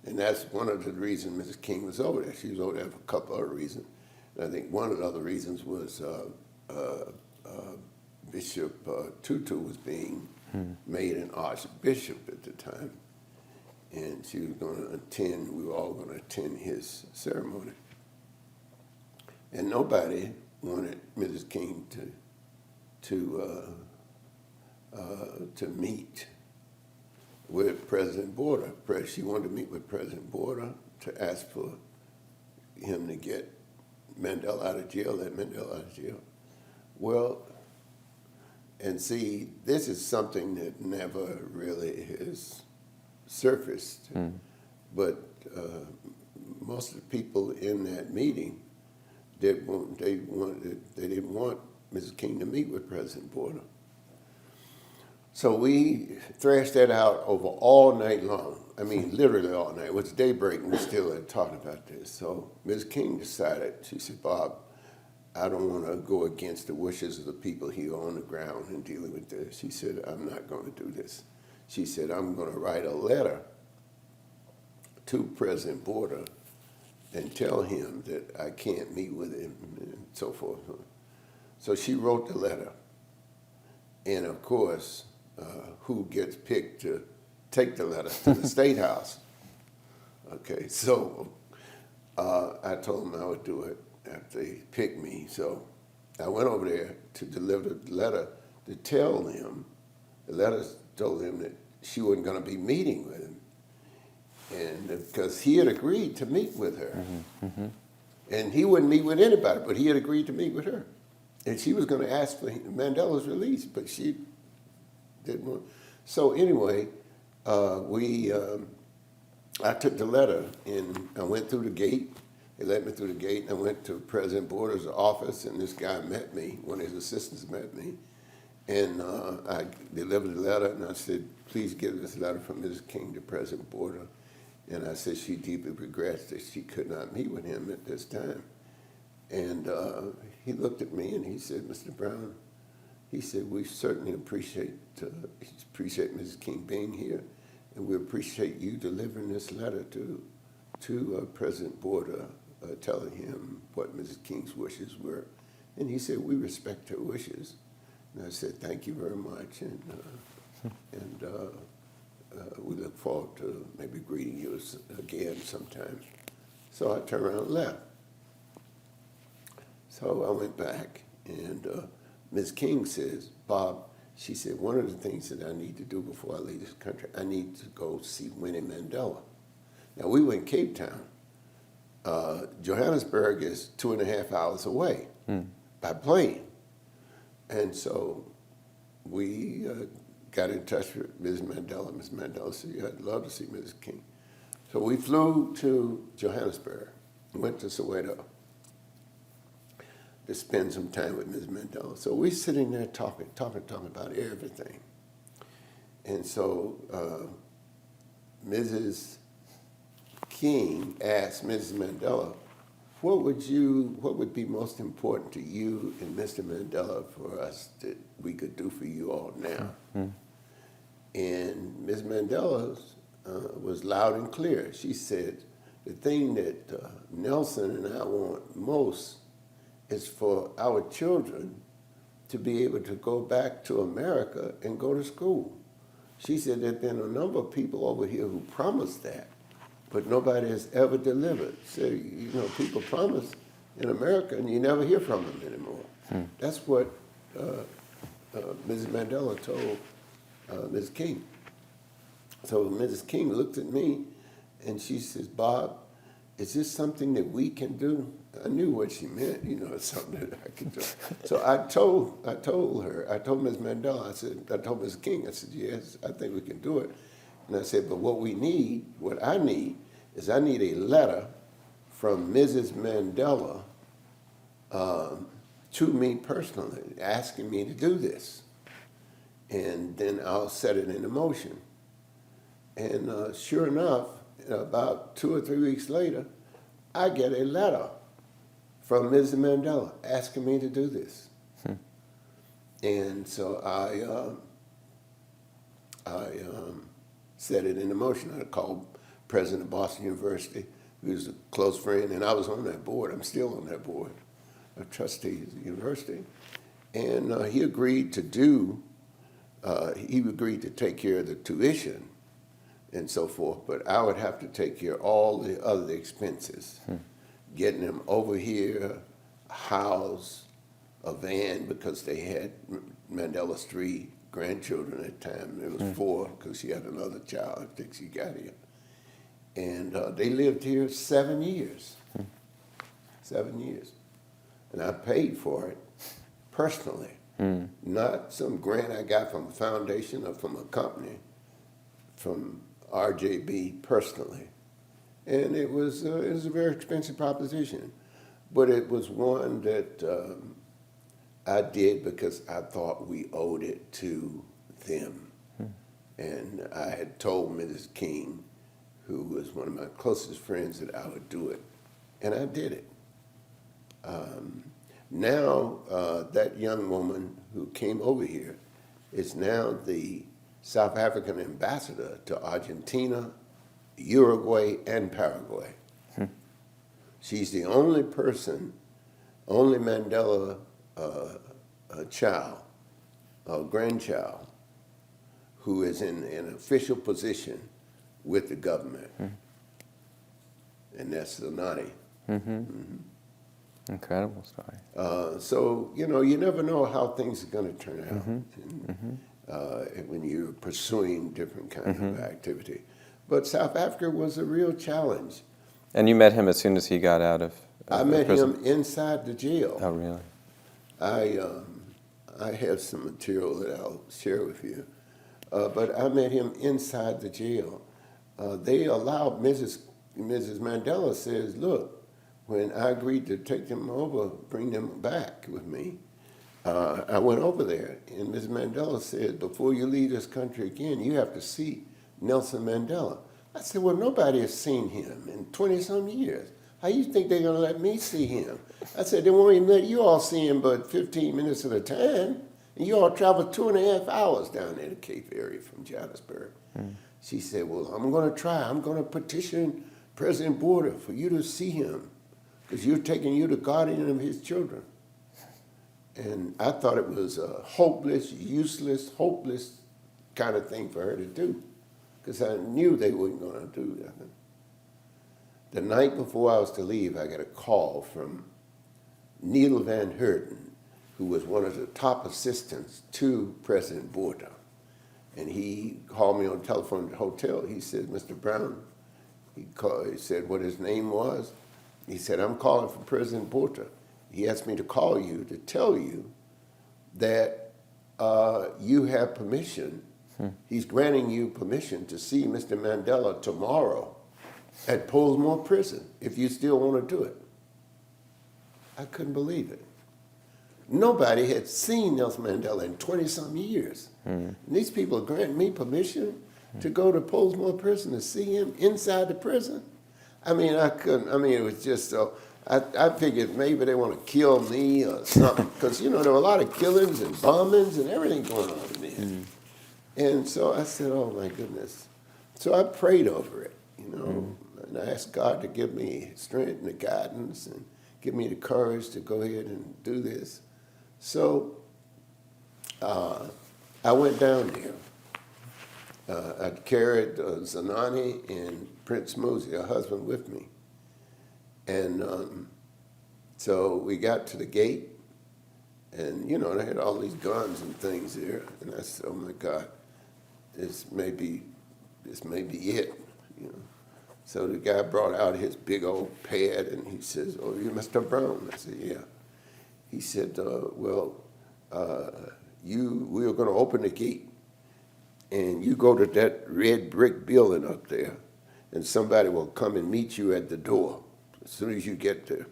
And that's one of the reasons Mrs. King was over there. She was over there for a couple other reasons. And I think one of the other reasons was Bishop Tutu was being made an archbishop at the time. And she was going to attend, we were all going to attend his ceremony. And nobody wanted Mrs. King to meet with President Botha. She wanted to meet with President Botha to ask for him to get Mandela out of jail, let Mandela out of jail. Well, and see, this is something that never really has surfaced, but most of the people in that meeting they didn't want Mrs. King to meet with President Botha. So we thrashed that out over all night long. I mean, literally all night. It was daybreak and we still had talked about this. So Ms. King decided, she said, Bob, I don't want to go against the wishes of the people here on the ground and dealing with this. She said, I'm not going to do this. She said, I'm going to write a letter to President Botha and tell him that I can't meet with him and so forth. So she wrote the letter. And of course, who gets picked to take the letter to the State House? Okay, so I told them I would do it after they picked me. So I went over there to deliver the letter to tell them, the letter told him that she wasn't going to be meeting with him. And because he had agreed to meet with her. And he wouldn't meet with anybody, but he had agreed to meet with her. And she was going to ask for Mandela's release, but she didn't want. So anyway, I took the letter and I went through the gate. They let me through the gate, and I went to President Botha's office, and this guy met me, one of his assistants met me. And I delivered the letter, and I said, please give this letter from Mrs. King to President Botha. And I said she deeply regrets that she could not meet with him at this time. And he looked at me and he said, Mr. Brown, he said, we certainly appreciate Mrs. King being here, and we appreciate you delivering this letter to President Botha, telling him what Mrs. King's wishes were. And he said, we respect her wishes. And I said, thank you very much, and we look forward to maybe greeting you again sometime. So I turned around and left. So I went back, and Ms. King says, Bob, she said, one of the things that I need to do before I leave this country, I need to go see Winnie Mandela. Now, we were in Cape Town. Johannesburg is 2.5 hours away by plane. And so we got in touch with Ms. Mandela. Ms. Mandela said, yeah, I'd love to see Mrs. King. So we flew to Johannesburg, went to Soweto. to spend some time with Ms. Mandela. So we're sitting there talking about everything. And so Mrs. King asked Mrs. Mandela, what would be most important to you and Mr. Mandela for us that we could do for you all now? Mm-hmm. And Ms. Mandela was loud and clear. She said, the thing that Nelson and I want most is for our children to be able to go back to America and go to school. She said there have been a number of people over here who promised that, but nobody has ever delivered. So, you know, people promise in America and you never hear from them anymore. That's what Mrs. Mandela told Ms. King. So Mrs. King looked at me and she says, Bob, is this something that we can do? I knew what she meant, you know, it's something that I could do. So I told Ms. Mandela, I told Ms. King, I said, yes, I think we can do it. And I said, but what I need is I need a letter from Mrs. Mandela to me personally, asking me to do this. And then I'll set it into motion. And sure enough, about 2 or 3 weeks later, I get a letter from Mrs. Mandela asking me to do this. And so I set it into motion. I called President of Boston University, who was a close friend, and I was on that board. I'm still on that board of trustees of the university. And he agreed to take care of the tuition and so forth, but I would have to take care of all the other expenses, getting them over here, a house, a van, because they had Mandela's 3 grandchildren at the time. It was 4 because she had another child. I think she got here. And they lived here 7 years. 7 years. And I paid for it personally, not some grant I got from a foundation or from a company, from RJB personally. And it was a very expensive proposition, but it was one that I did because I thought we owed it to them. And I had told Mrs. King, who was one of my closest friends, that I would do it, and I did it. Now that young woman who came over here is now the South African ambassador to Argentina, Uruguay, and Paraguay. She's the only person, only Mandela child, grandchild, who is in an official position with the government. And that's Zanati. Incredible story. So, you know, you never know how things are going to turn out when you're pursuing different kinds of activity. But South Africa was a real challenge. And you met him as soon as he got out of I met prison? him inside the jail. Oh, really? I have some material that I'll share with you. But I met him inside the jail. They allowed, Mrs. Mandela says, look, when I agreed to take them over, bring them back with me, I went over there, and Ms. Mandela said, before you leave this country again, you have to see Nelson Mandela. I said, well, nobody has seen him in 20-some years. How you think they're going to let me see him? I said, they won't even let you all see him but 15 minutes at a time. And you all travel 2.5 hours down there to Cape area from Johannesburg. She said, well, I'm going to try. I'm going to petition President Border for you to see him, because you're taking you the guardian of his children. And I thought it was a hopeless, useless, hopeless kind of thing for her to do, because I knew they weren't going to do that. The night before I was to leave, I got a call from Neil Van Heerden, who was one of the top assistants to President Botha. And he called me on the telephone at the hotel. He said, Mr. Brown, he said what his name was. He said, I'm calling for President Botha. He asked me to call you to tell you that you have permission. He's granting you permission to see Mr. Mandela tomorrow at Pollsmoor Prison if you still want to do it. I couldn't believe it. Nobody had seen Nelson Mandela in 20-some years. And these people grant me permission to go to Pollsmoor prison to see him inside the prison. I mean, I couldn't. I mean, it was just so. I figured maybe they want to kill me or something, because there were a lot of killings and bombings and everything going on in there. And so I said, "Oh my goodness!" So I prayed over it, and I asked God to give me strength and the guidance and give me the courage to go ahead and do this. So I went down there. I carried Zanani and Prince Mosey, her husband, with me. And so we got to the gate, and, they had all these guns and things there. And I said, oh, my God, this may be it, So the guy brought out his big old pad, and he says, oh, you're Mr. Brown? I said, yeah. He said, we are going to open the gate, and you go to that red brick building up there, and somebody will come and meet you at the door as soon as you get there.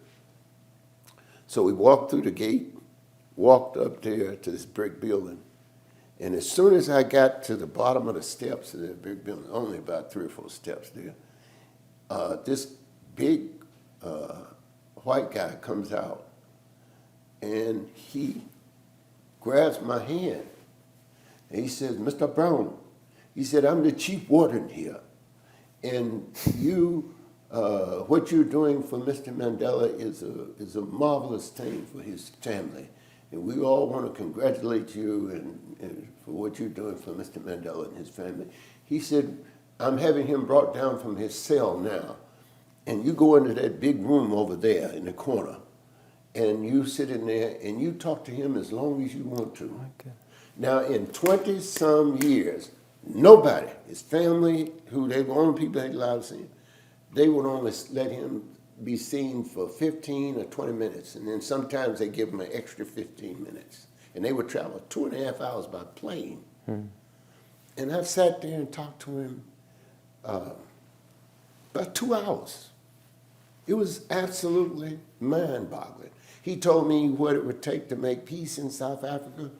So we walked through the gate, walked up there to this brick building, and as soon as I got to the bottom of the steps of that brick building, only about 3 or 4 steps there, this big white guy comes out, and he grabs my hand, and he says, Mr. Brown, he said, I'm the chief warden here, and what you're doing for Mr. Mandela is a marvelous thing for his family, and we all want to congratulate you and for what you're doing for Mr. Mandela and his family. He said, I'm having him brought down from his cell now, and you go into that big room over there in the corner, and you sit in there and you talk to him as long as you want to. Okay. Now, in 20-some years, nobody, his family, who they were the only people that had allowed to see him, they would only let him be seen for 15 or 20 minutes, and then sometimes they give him an extra 15 minutes. And they would travel 2.5 hours by plane. And I sat there and talked to him about 2 hours. It was absolutely mind-boggling. He told me what it would take to make peace in South Africa.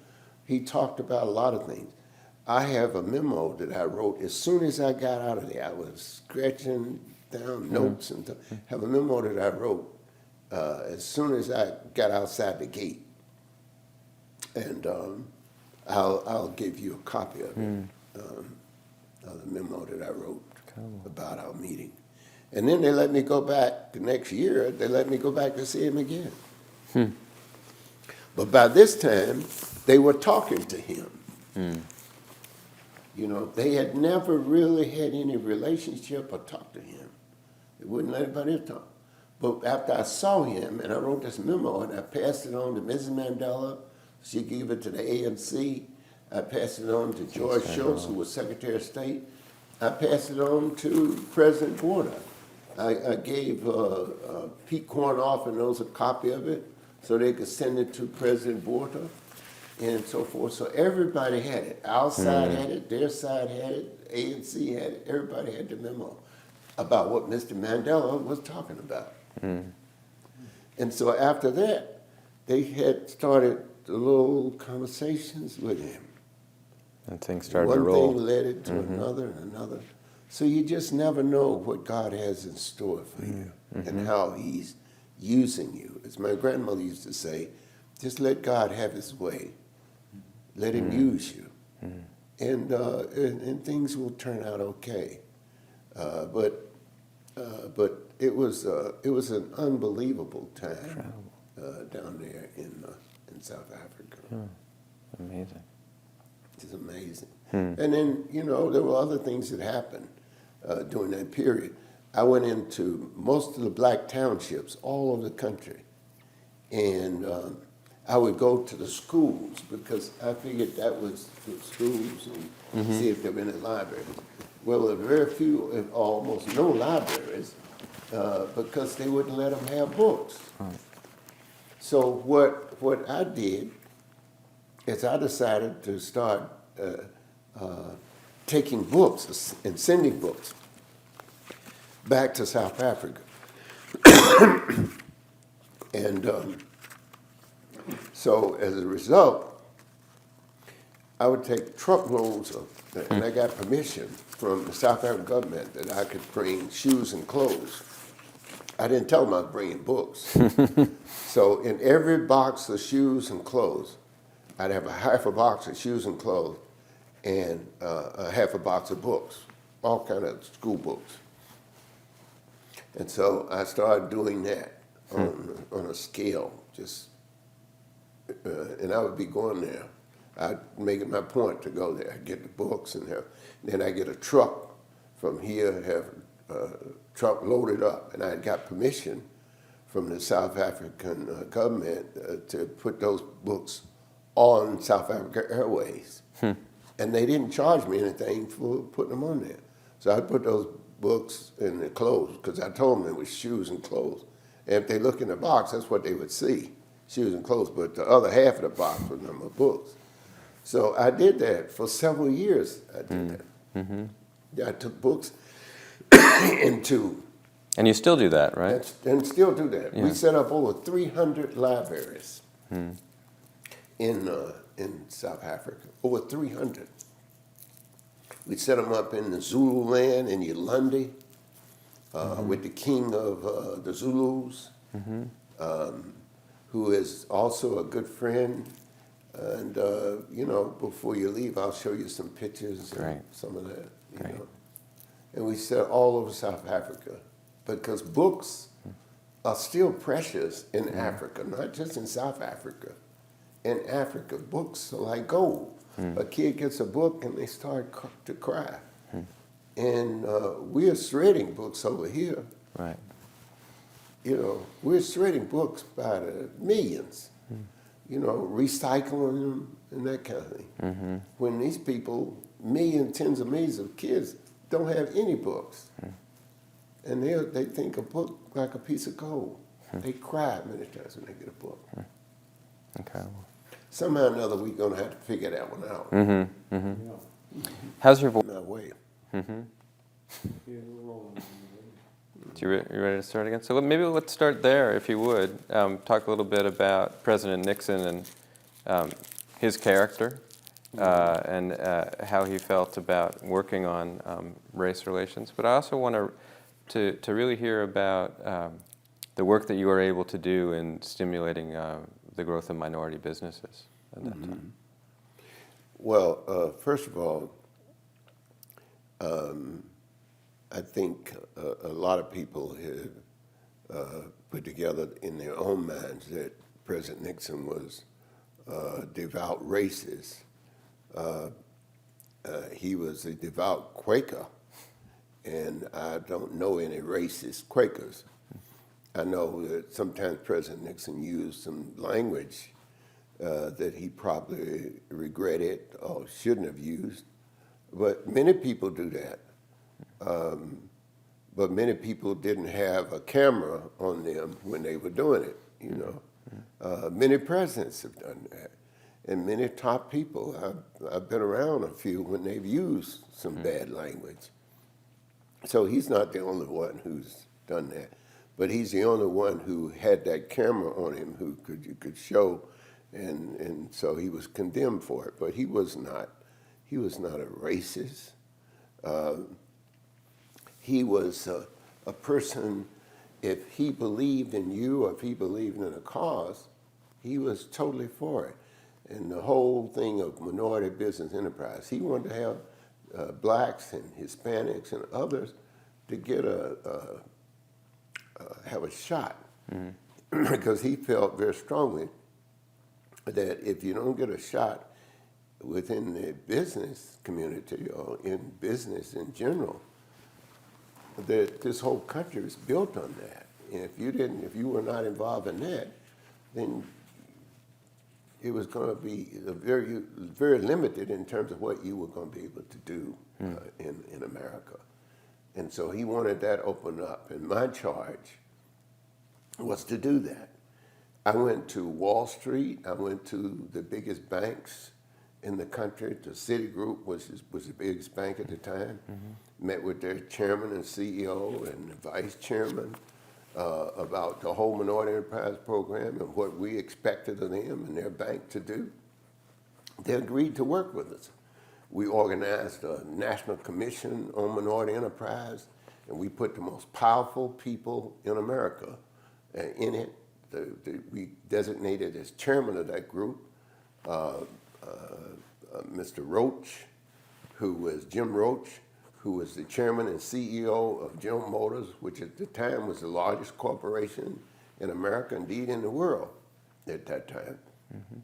He talked about a lot of things. I have a memo that I wrote as soon as I got out of there. I was scratching down notes and have a memo that I wrote as soon as I got outside the gate. And I'll give you a copy of it, of the memo that I wrote about our meeting. And then they let me go back the next year. They let me go back to see him again. But by this time, they were talking to him. They had never really had any relationship or talked to him. They wouldn't let anybody else talk. But after I saw him, and I wrote this memo, and I passed it on to Mrs. Mandela, she gave it to the ANC. I passed it on to George Shultz, who was Secretary of State. I passed it on to President Porter. I gave Pete Kornoff and those a copy of it so they could send it to President Porter and so forth. So everybody had it. Our side had it, their side had it, ANC had it. Everybody had the memo about what Mr. Mandela was talking about. And so after that, they had started the little conversations with him. And things started to roll. One thing led it to another and another. So you just never know what God has in store for you and how he's using you. As my grandmother used to say, just let God have his way. Let him use you. And things will turn out okay. But it was an unbelievable time down there in South Africa. Amazing. It's amazing. And then, there were other things that happened during that period. I went into most of the black townships all over the country. And I would go to the schools because I figured that was the schools and see if there were any libraries. Well, there were very few, if almost no libraries, because they wouldn't let them have books. So what I did is I decided to start taking books and sending books back to South Africa. And So as a result, I would take truckloads of, and I got permission from the South African government that I could bring shoes and clothes. I didn't tell them I was bringing books. So in every box of shoes and clothes, I'd have a half a box of shoes and clothes and a half a box of books, all kind of school books. And so I started doing that on a scale, just, and I would be going there. I'd make it my point to go there, get the books, and then I get a truck from here, have a truck loaded up, and I got permission from the South African government to put those books on South Africa Airways. And they didn't charge me anything for putting them on there. So I put those books in the clothes, because I told them it was shoes and clothes. And if they look in the box, that's what they would see, shoes and clothes. But the other half of the box was number of books. So I did that for several years. I did that. Yeah, I took books into. And you still do that, right? And still do that. Yeah. We set up over 300 libraries in South Africa, over 300. We set them up in the Zulu land in Yolandi with the king of the Zulus, who is also a good friend. And, you know, before you leave, I'll show you some pictures Great. of some of that. You Great. know. And we set all over South Africa because books are still precious in Africa, not just in South Africa. In Africa, books are like gold. A kid gets a book and they start to cry. And we're shredding books over here. Right. You know, we're shredding books by the millions. You know, recycling them and that kind of thing. When these people, tens of millions of kids, don't have any books. And they think a book like a piece of gold. They cry many times when they get a book. Incredible. Somehow or another, we're going to have to figure that one out. Yeah. How's your voice? My way. Yeah, we're rolling. You ready to start again? So maybe let's start there, if you would. Talk a little bit about President Nixon and his character and how he felt about working on race relations. But I also want to really hear about the work that you were able to do in stimulating the growth of minority businesses at that time. Well, first of all, I think a lot of people have put together in their own minds that President Nixon was a devout racist. He was a devout Quaker, and I don't know any racist Quakers. I know that sometimes President Nixon used some language that he probably regretted or shouldn't have used, but many people do that. But many people didn't have a camera on them when they were doing it, you know. Many presidents have done that. And many top people, I've been around a few when they've used some bad language. So he's not the only one who's done that. But he's the only one who had that camera on him who you could show, and so he was condemned for it. But he was not a racist. He was a person, if he believed in you or if he believed in a cause, he was totally for it. And the whole thing of minority business enterprise, he wanted to have blacks and Hispanics and others to get have a shot, because he felt very strongly that if you don't get a shot within the business community or in business in general, that this whole country is built on that. And if you were not involved in that, then it was going to be very limited in terms of what you were going to be able to do in America. And so he wanted that opened up. And my charge was to do that. I went to Wall Street. I went to the biggest banks in the country. The Citigroup was the biggest bank at the time. Met with their chairman and CEO and the vice chairman. about the whole Minority Enterprise Program and what we expected of them and their bank to do, they agreed to work with us. We organized a National Commission on Minority Enterprise, and we put the most powerful people in America in it. We designated as chairman of that group Mr. Roach, who was Jim Roach, who was the chairman and CEO of General Motors, which at the time was the largest corporation in America, indeed in the world at that time. Mm-hmm.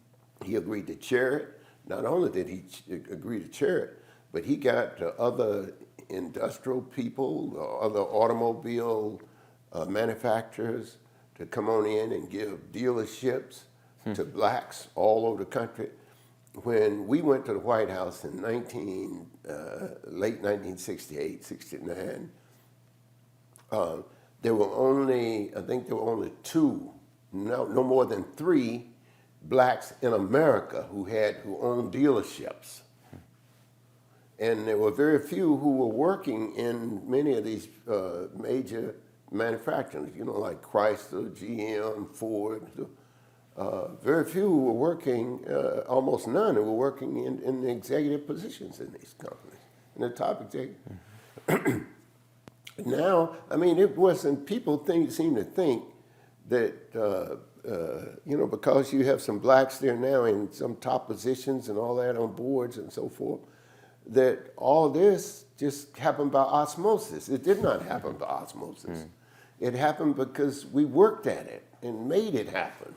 He agreed to chair it. Not only did he agree to chair it, but he got other industrial people, other automobile manufacturers to come on in and give dealerships to blacks all over the country. When we went to the White House in late 1968, 69, there were only, I think there were only two, no more than three blacks in America who owned dealerships. And there were very few who were working in many of these major manufacturers, like Chrysler, GM, Ford. Very few who were working, almost none who were working in the executive positions in these companies, in the top executive. Now, I mean, it wasn't, people seem to think that, because you have some blacks there now in some top positions and all that on boards and so forth, that all this just happened by osmosis. It did not happen by osmosis. It happened because we worked at it and made it happen.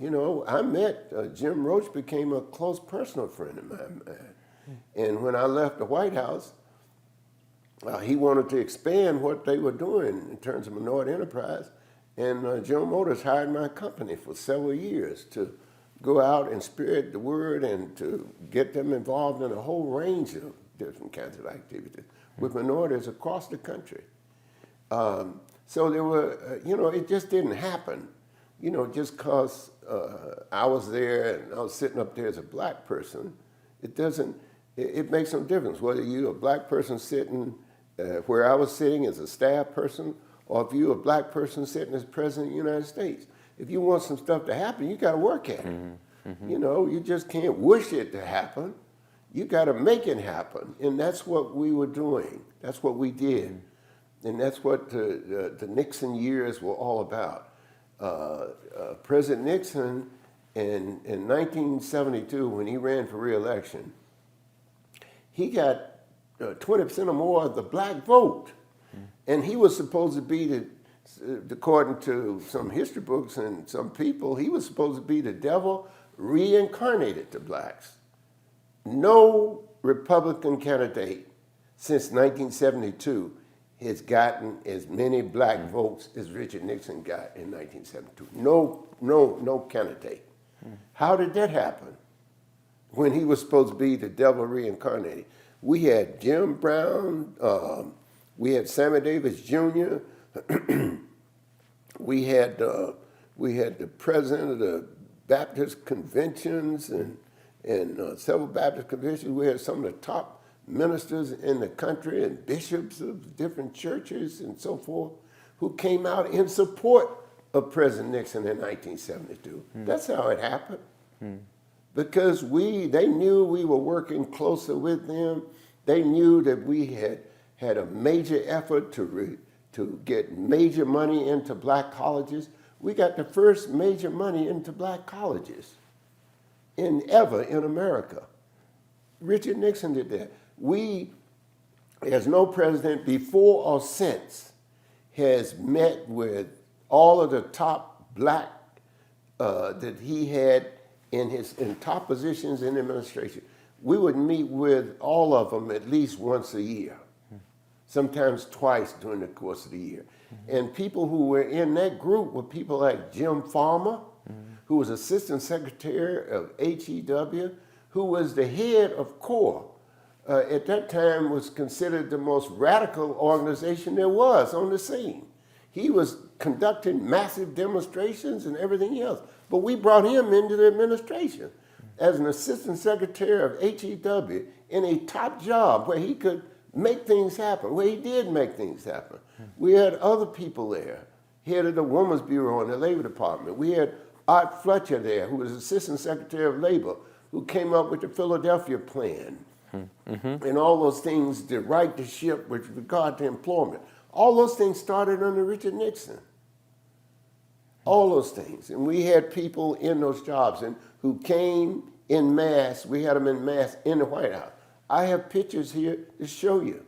I met, Jim Roach became a close personal friend of mine. And when I left the White House, he wanted to expand what they were doing in terms of minority enterprise. And General Motors hired my company for several years to go out and spread the word and to get them involved in a whole range of different kinds of activities with minorities across the country. So there were, it just didn't happen, just because I was there and I was sitting up there as a black person. It makes no difference whether you're a black person sitting where I was sitting as a staff person, or if you're a black person sitting as president of the United States. If you want some stuff to happen, you got to work at it. Mm-hmm. You just can't wish it to happen. You got to make it happen. And that's what we were doing. That's what we did. Mm-hmm. And that's what the Nixon years were all about. President Nixon, in 1972, when he ran for re-election, he got 20% or more of the black vote. Mm-hmm. And he was supposed to be according to some history books and some people, he was supposed to be the devil reincarnated to blacks. No Republican candidate since 1972 has gotten as many black votes as Richard Nixon got in 1972. No candidate. How did that happen when he was supposed to be the devil reincarnated? We had Jim Brown, we had Sammy Davis Jr., we had the president of the Baptist conventions and several Baptist conventions. We had some of the top ministers in the country and bishops of different churches and so forth who came out in support of President Nixon in 1972. That's how it happened. Because they knew we were working closer with them. They knew that we had a major effort to get major money into black colleges. We got the first major money into black colleges ever in America. Richard Nixon did that. There's no president before or since has met with all of the top black that he had in top positions in the administration. We would meet with all of them at least once a year, sometimes twice during the course of the year. And people who were in that group were people like Jim Farmer, who was Assistant Secretary of HEW, who was the head of CORE. At that time was considered the most radical organization there was on the scene. He was conducting massive demonstrations and everything else. But we brought him into the administration as an Assistant Secretary of HEW in a top job where he could make things happen, where he did make things happen. We had other people there. head of the Women's Bureau in the Labor Department. We had Art Fletcher there, who was Assistant Secretary of Labor, who came up with the Philadelphia Plan. And all those things, the right to ship with regard to employment. All those things started under Richard Nixon. All those things. And we had people in those jobs and who came in mass. We had them in mass in the White House. I have pictures here to show you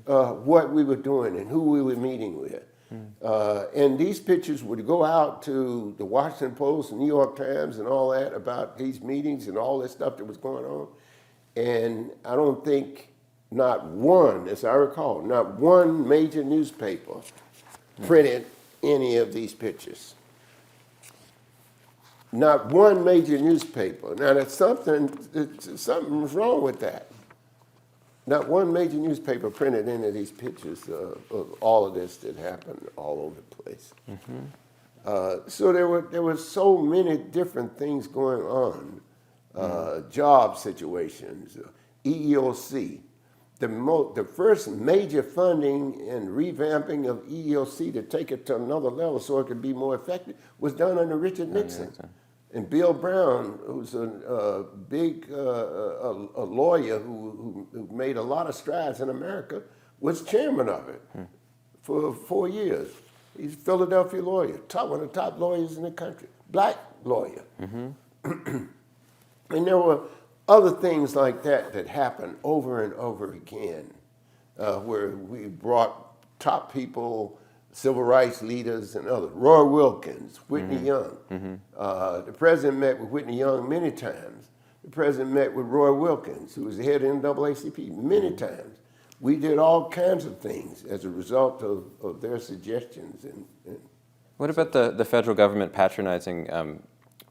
what we were doing and who we were meeting with. And these pictures would go out to the Washington Post, New York Times, and all that about these meetings and all that stuff that was going on. And I don't think not one, as I recall, not one major newspaper printed any of these pictures. Not one major newspaper. Now, that's something was wrong with that. Not one major newspaper printed any of these pictures of all of this that happened all over the place. So there were so many different things going on. Job situations, EEOC. The first major funding and revamping of EEOC to take it to another level so it could be more effective was done under Richard Nixon. And Bill Brown, who's a big lawyer who made a lot of strides in America, was chairman of it for 4 years. He's a Philadelphia lawyer, one of the top lawyers in the country, black lawyer. And there were other things like that that happened over and over again, where we brought top people, civil rights leaders and others. Roy Wilkins, Whitney Young. The president met with Whitney Young many times. The president met with Roy Wilkins, who was the head of NAACP, many times. We did all kinds of things as a result of their suggestions. What about the federal government patronizing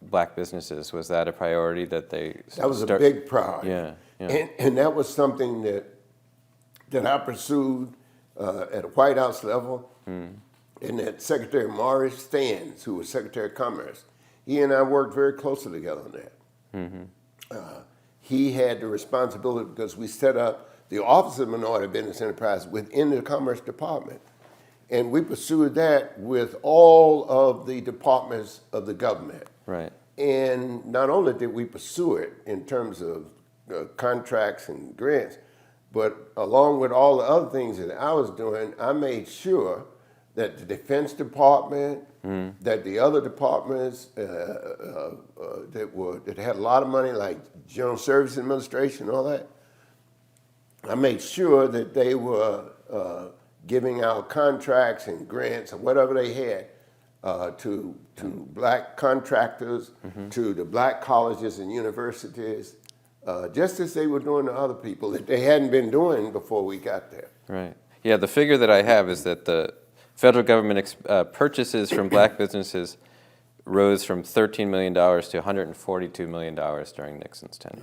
black businesses? Was that a priority that they That was a big priority. Yeah. And that was something that I pursued at a White House level. And that Secretary Maurice Stans, who was Secretary of Commerce, he and I worked very closely together on that. He had the responsibility because we set up the Office of Minority Business Enterprise within the Commerce Department. And we pursued that with all of the departments of the government. Right. And not only did we pursue it in terms of contracts and grants, but along with all the other things that I was doing, I made sure that the Defense Department, that the other departments that had a lot of money, like General Services Administration and all that, I made sure that they were giving out contracts and grants or whatever they had to black contractors, to the black colleges and universities, just as they were doing to other people that they hadn't been doing before we got there. Right. Yeah, the figure that I have is that the federal government purchases from black businesses rose from $13 million to $142 million during Nixon's tenure.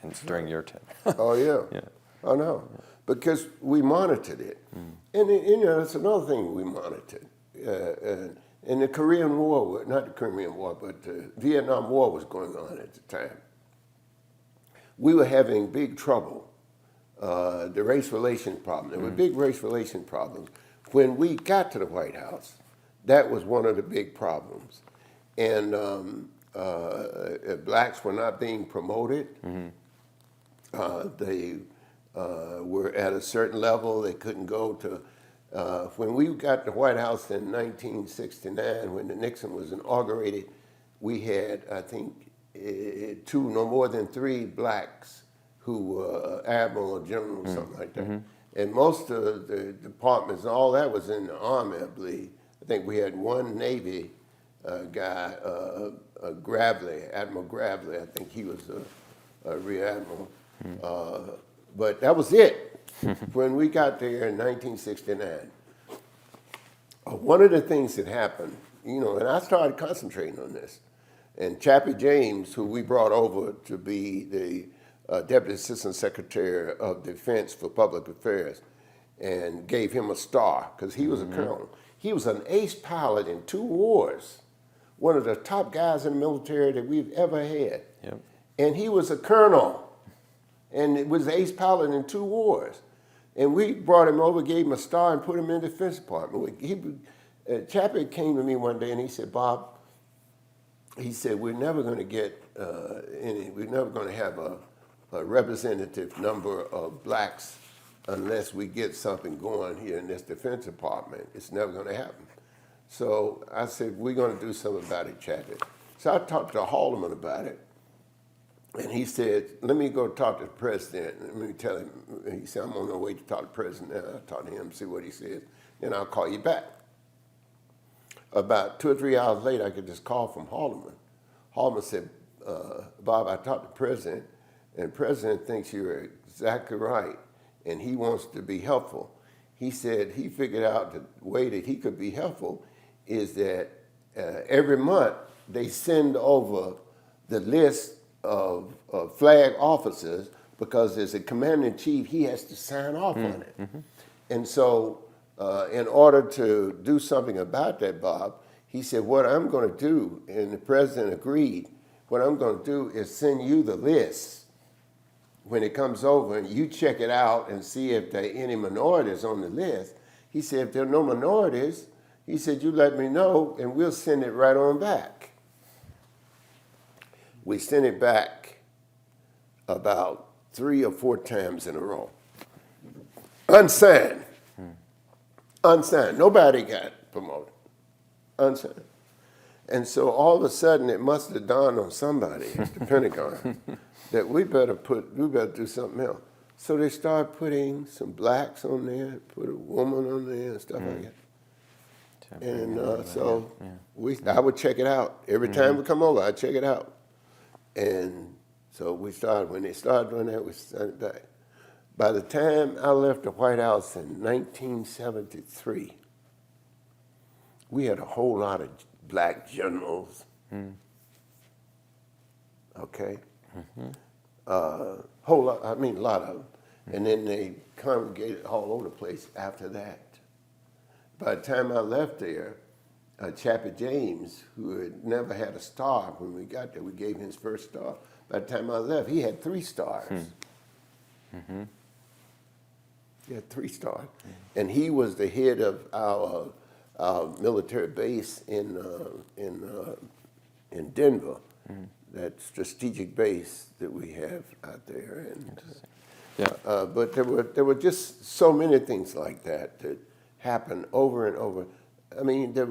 And it's during your tenure. Oh, yeah. Yeah. I know. Because we monitored it. And, that's another thing we monitored. And the Korean War, not the Korean War, but the Vietnam War was going on at the time. We were having big trouble, the race relations problem. There were big race relations problems. When we got to the White House, that was one of the big problems. And blacks were not being promoted. They were at a certain level. They couldn't go to, when we got to the White House in 1969, when the Nixon was inaugurated, we had, I think, no more than 3 blacks who were admiral or general or something like that. And most of the departments and all that was in the Army, I believe. I think we had one Navy guy, Gravely, Admiral Gravely. I think he was a rear admiral. But that was it when we got there in 1969. One of the things that happened, and I started concentrating on this, and Chappie James, who we brought over to be the Deputy Assistant Secretary of Defense for Public Affairs, and gave him a star because he was a colonel. He was an ace pilot in 2 wars, one of the top guys in the military that we've ever had. Yep. And he was a colonel, and it was the ace pilot in 2 wars. And we brought him over, gave him a star, and put him in the Defense Department. Chappie came to me one day and he said, Bob, he said, we're never going to get we're never going to have a representative number of blacks unless we get something going here in this Defense Department. It's never going to happen. So I said, we're going to do something about it, Chappie. So I talked to Haldeman about it. And he said, let me go talk to the president. Let me tell him. He said, I'm on my way to talk to the president now. I'll talk to him, see what he says, then I'll call you back. About 2 or 3 hours later, I get this call from Haldeman. Haldeman said, Bob, I talked to the president, and the president thinks you're exactly right, and he wants to be helpful. He said he figured out the way that he could be helpful is that every month they send over the list of flag officers because as a commander-in-chief, he has to sign off on it. Mm-hmm. And so in order to do something about that, Bob, he said, what I'm going to do, and the president agreed, what I'm going to do is send you the list when it comes over, and you check it out and see if there are any minorities on the list. He said, if there are no minorities, he said, you let me know, and we'll send it right on back. We sent it back about 3 or 4 times in a row. Unsigned. Unsigned. Nobody got promoted. Unsigned. And so all of a sudden it must have dawned on somebody at the Pentagon that we better do something else. So they started putting some blacks on there, put a woman on there and stuff like that. And I would check it out. Every time we come over, I'd check it out. And so when they started doing that, we sent it back. By the time I left the White House in 1973, we had a whole lot of black generals. Okay? A lot of them. And then they congregated all over the place after that. By the time I left there, Chappie James, who had never had a star when we got there, we gave him his first star. By the time I left, he had 3 stars. He had 3 stars. And he was the head of our military base in Denver, that strategic base that we have out there. And, but there were just so many things like that that happened over and over. I mean, there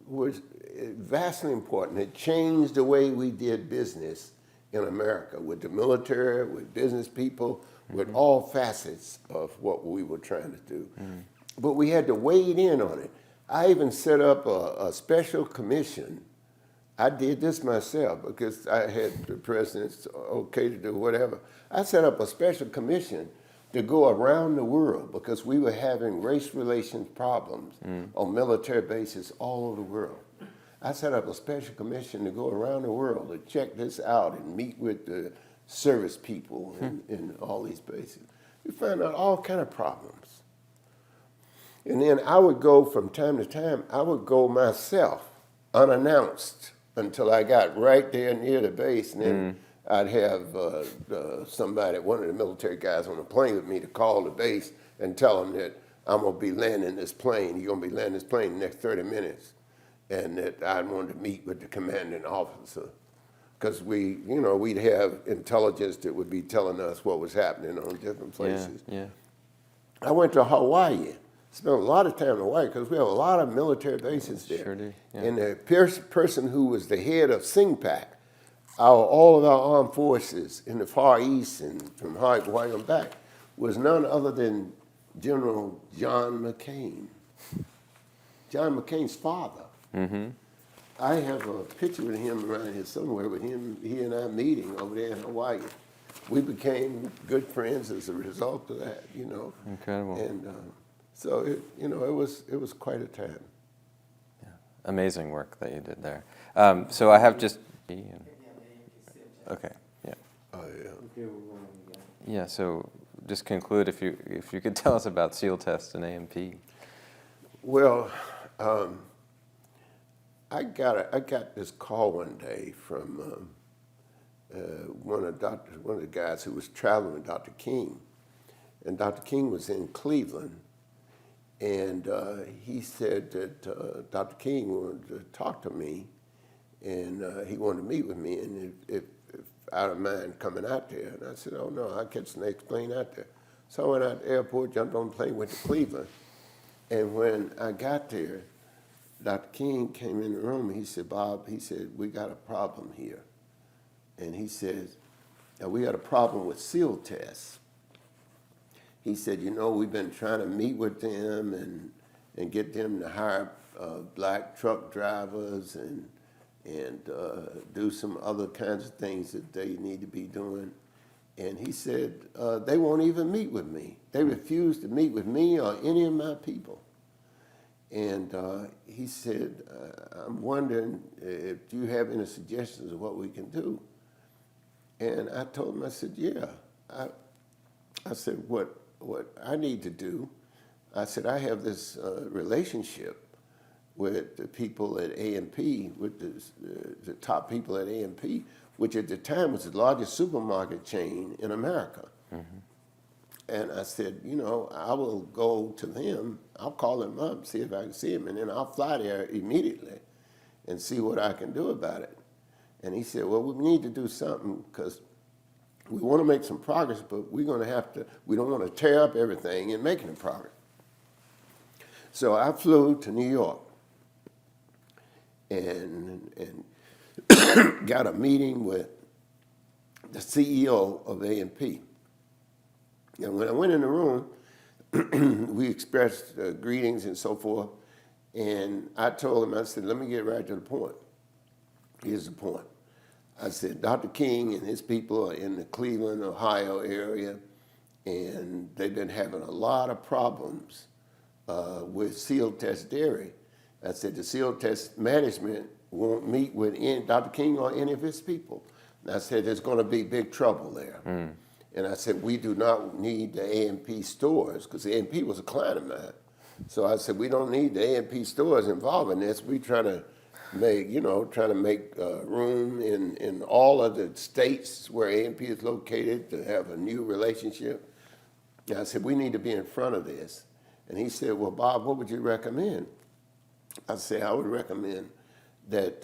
was vastly important. It changed the way we did business in America with the military, with business people, with all facets of what we were trying to do. But we had to wade in on it. I even set up a special commission. I did this myself because I had the president's okay to do whatever. I set up a special commission to go around the world because we were having race relations problems on military bases all over the world. I set up a special commission to go around the world to check this out and meet with the service people in all these bases. We found out all kind of problems. And then I would go from time to time, I would go myself unannounced until I got right there near the base, and then I'd have somebody, one of the military guys on the plane with me to call the base and tell them that I'm going to be landing this plane. You're going to be landing this plane in the next 30 minutes. And that I wanted to meet with the commanding officer. Because we'd have intelligence that would be telling us what was happening on different places. I went to Hawaii. Spent a lot of time in Hawaii because we have a lot of military bases there. Sure do. Yeah. And the person who was the head of SINGPAC, all of our armed forces in the Far East and from Hawaii and back, was none other than General John McCain. John McCain's father. I have a picture with him around here somewhere with he and I meeting over there in Hawaii. We became good friends as a result of that, Incredible. And so it was quite a time. Yeah. Amazing work that you did there. So I have just. Okay. Yeah. Oh yeah. Okay, we're running again. Yeah. So just conclude if you could tell us about SEAL Test and AMP. Well. I got this call one day from one of the guys who was traveling with Dr. King, and Dr. King was in Cleveland, And he said that Dr. King wanted to talk to me, and he wanted to meet with me, and if I don't mind coming out there. And I said, oh no, I'll catch the next plane out there. So I went out to the airport, jumped on the plane, went to Cleveland. And when I got there, Dr. King came in the room, and he said, Bob, he said, we got a problem here. And he says, we got a problem with seal tests. He said, you know, we've been trying to meet with them and get them to hire black truck drivers and do some other kinds of things that they need to be doing. And he said, they won't even meet with me. They refuse to meet with me or any of my people. And he said, I'm wondering if you have any suggestions of what we can do. And I told him, I said, yeah. I said, what I need to do, I said, I have this relationship with the people at A&P, with the top people at A&P, which at the time was the largest supermarket chain in America. Mm-hmm. And I said, you know, I will go to them, I'll call them up, see if I can see them, and then I'll fly there immediately and see what I can do about it. And he said, well, we need to do something because we want to make some progress, but we're going to have to, we don't want to tear up everything in making the progress. So I flew to New York and got a meeting with the CEO of A&P. And when I went in the room, we expressed greetings and so forth, and I told him, I said, let me get right to the point. Here's the point. I said, Dr. King and his people are in the Cleveland, Ohio area, and they've been having a lot of problems with seal test dairy. I said, the seal test management won't meet with Dr. King or any of his people. And I said, there's going to be big trouble there. Mm. And I said, we do not need the A&P stores, because the A&P was a client of mine. So I said, we don't need the A&P stores involved in this. We try to make, room in all of the states where A&P is located to have a new relationship. And I said, we need to be in front of this. And he said, well, Bob, what would you recommend? I said, I would recommend that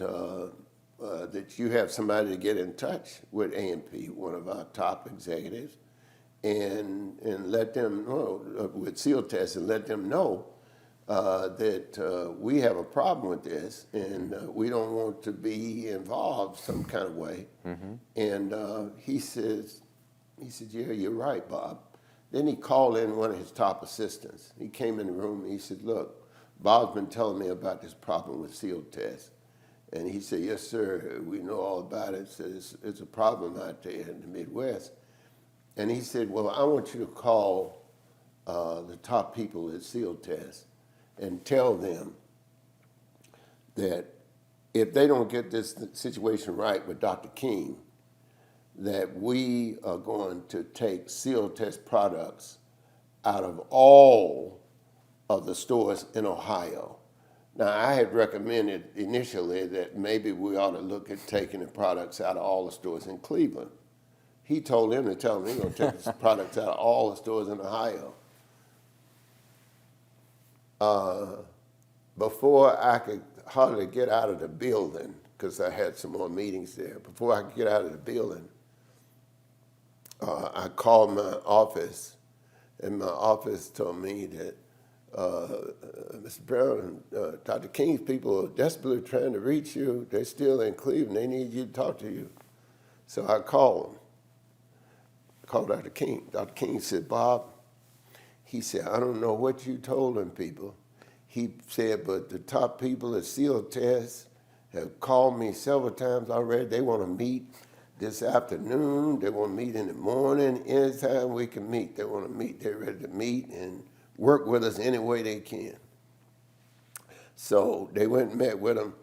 that you have somebody to get in touch with A&P, one of our top executives, and let them know, with seal tests, and let them know that we have a problem with this, and we don't want to be involved some kind of way. Mm-hmm. And he said, yeah, you're right, Bob. Then he called in one of his top assistants. He came in the room and he said, look, Bob's been telling me about this problem with seal tests. And he said, yes, sir, we know all about it. So it's a problem out there in the Midwest. And he said, well, I want you to call the top people at seal tests and tell them that if they don't get this situation right with Dr. King, that we are going to take seal test products out of all of the stores in Ohio. Now, I had recommended initially that maybe we ought to look at taking the products out of all the stores in Cleveland. He told him to tell me he's going to take the products out of all the stores in Ohio. Before I could hardly get out of the building, because I had some more meetings there, before I could get out of the building, I called my office, and my office told me that Mr. Brown, Dr. King's people are desperately trying to reach you. They're still in Cleveland. They need you to talk to you. So I called him. I called Dr. King. Dr. King said, Bob, he said, I don't know what you told them people. He said, but the top people at seal tests have called me several times already. They want to meet this afternoon. They want to meet in the morning. Anytime we can meet, they want to meet. They're ready to meet and work with us any way they can. So they went and met with him.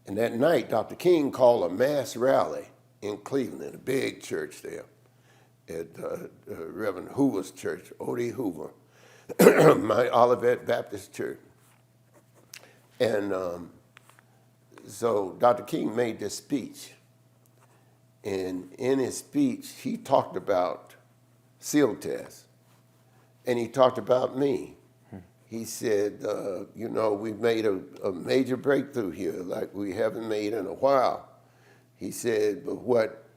And that night, Dr. King called a mass rally in Cleveland, a big church there at Reverend Hoover's church, O.D. Hoover, my Olivet Baptist Church. And so Dr. King made this speech. And in his speech, he talked about seal tests. And he talked about me. he said, you know, we've made a major breakthrough here like we haven't made in a while. He said, but what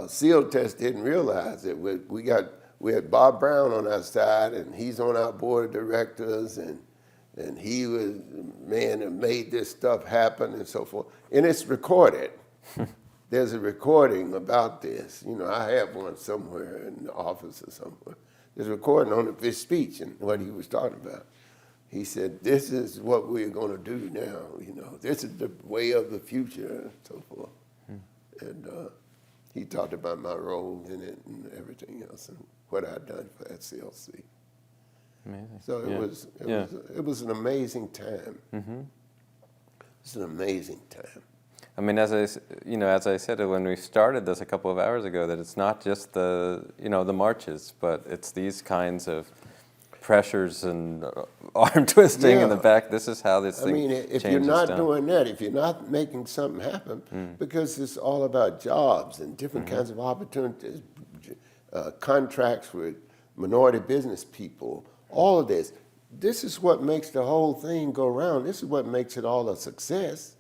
Sealtest didn't realize that we had Bob Brown on our side, and he's on our board of directors, and he was the man that made this stuff happen and so forth. And it's recorded. There's a recording about this. You know, I have one somewhere in the office or somewhere. There's a recording on his speech and what he was talking about. He said, this is what we're going to do now. You know, this is the way of the future and so forth. And he talked about my role in it and everything else and what I'd done for SCLC. Amazing. So it was an amazing time. It's an amazing time. I mean, as I said when we started this a couple of hours ago, that it's not just the marches, but it's these kinds of pressures and arm twisting in the back. This is how this thing changes. I mean, if you're not doing that, if you're not making something happen, because it's all about jobs and different kinds of opportunities, contracts with minority business people, all of this. This is what makes the whole thing go round. This is what makes it all a success.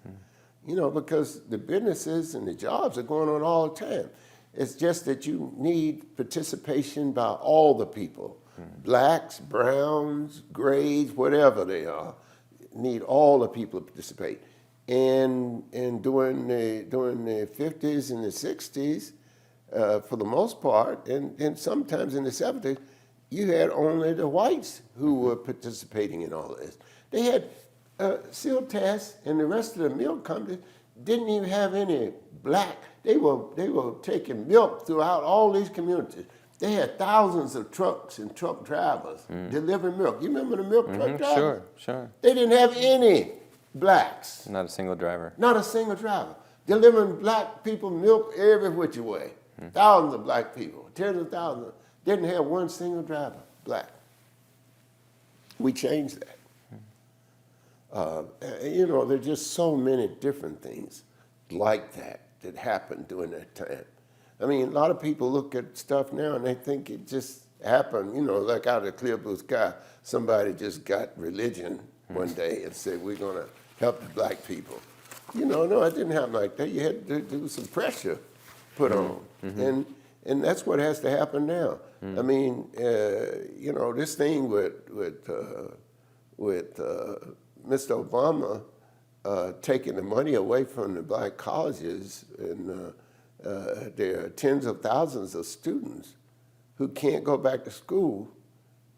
You know, because the businesses and the jobs are going on all the time. It's just that you need participation by all the people. Blacks, browns, grays, whatever they are, need all the people to participate. And during the 50s and the 60s, for the most part, and sometimes in the 70s, you had only the whites who were participating in all of this. They had Sealtest and the rest of the milk companies didn't even have any black. They were taking milk throughout all these communities. They had thousands of trucks and truck drivers delivering milk. You remember the milk truck drivers? Sure. They didn't have any blacks. Not a single driver. Not a single driver. Delivering black people milk every which way. Thousands of black people, tens of thousands. Didn't have one single driver, black. We changed that. You know, there's just so many different things like that happened during that time. I mean, a lot of people look at stuff now and they think it just happened, you know, like out of the clear blue sky. Somebody just got religion one day and said, we're going to help the black people. You know, no, it didn't happen like that. You had to do some pressure put on. And that's what has to happen now. I mean, you know, this thing with Mr. Obama taking the money away from the black colleges, and there are tens of thousands of students who can't go back to school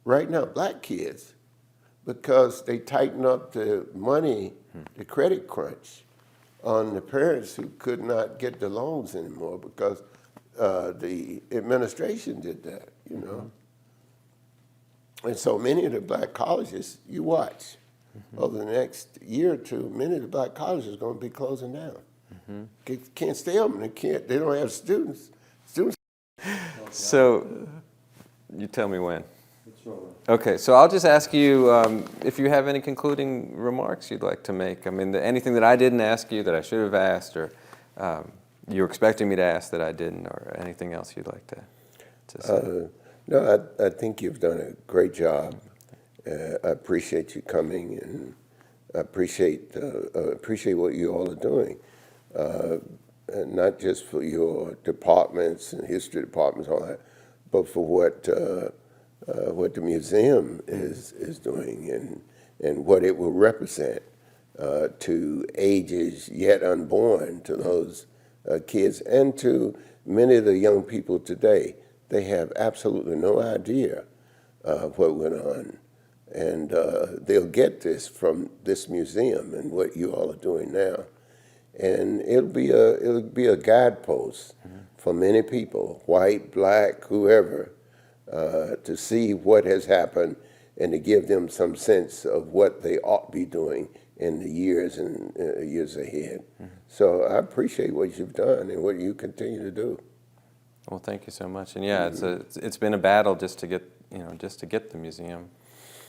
right now, black kids, because they tighten up the money, the credit crunch on the parents who could not get the loans anymore because the administration did that, you know. And so many of the black colleges, you watch, over the next year or two, many of the black colleges are going to be closing down. Can't stay open. They don't have students. So, you tell me when. It's all right. Okay, so I'll just ask you if you have any concluding remarks you'd like to make. I mean, anything that I didn't ask you that I should have asked, or you were expecting me to ask that I didn't, or anything else you'd like to say? No, I think you've done a great job. I appreciate you coming, and I appreciate what you all are doing. And not just for your departments and history departments, all that, but for what the museum is doing and what it will represent to ages yet unborn, to those kids, and to many of the young people today. They have absolutely no idea what went on, and they'll get this from this museum and what you all are doing now. And it'll be a guidepost for many people, white, black, whoever, to see what has happened and to give them some sense of what they ought to be doing in the years and years ahead. So I appreciate what you've done and what you continue to do. Well, thank you so much. And yeah, it's been a battle just to get the museum,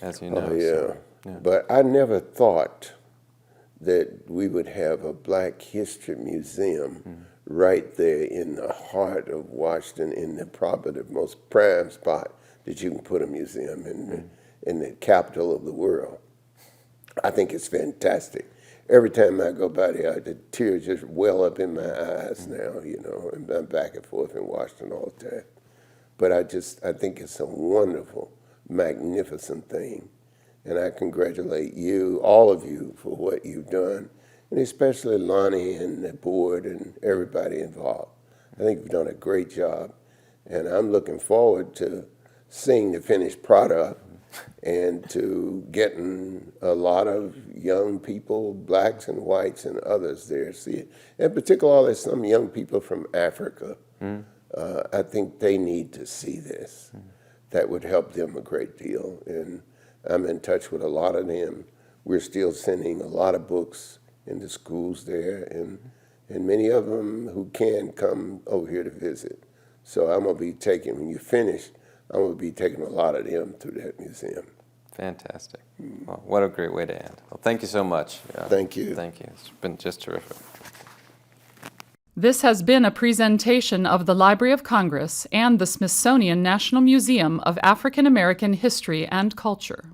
as you know. Oh, yeah. So, yeah. But I never thought that we would have a Black History Museum right there in the heart of Washington, in the probably the most prime spot that you can put a museum in the capital of the world. I think it's fantastic. Every time I go by there, the tears just well up in my eyes now, you know, and I'm back and forth in Washington all the time. But I think it's a wonderful, magnificent thing. And I congratulate you, all of you, for what you've done, and especially Lonnie and the board and everybody involved. I think you've done a great job, and I'm looking forward to seeing the finished product and to getting a lot of young people, blacks and whites and others there see it. In particular, there's some young people from Africa. I think they need to see this. That would help them a great deal, and I'm in touch with a lot of them. We're still sending a lot of books into schools there, and many of them who can come over here to visit. So I'm going to be taking, when you finish, I'm going to be taking a lot of them to that museum. Fantastic. Well, what a great way to end. Well, thank you so much. Thank you. Thank you. It's been just terrific. This has been a presentation of the Library of Congress and the Smithsonian National Museum of African American History and Culture.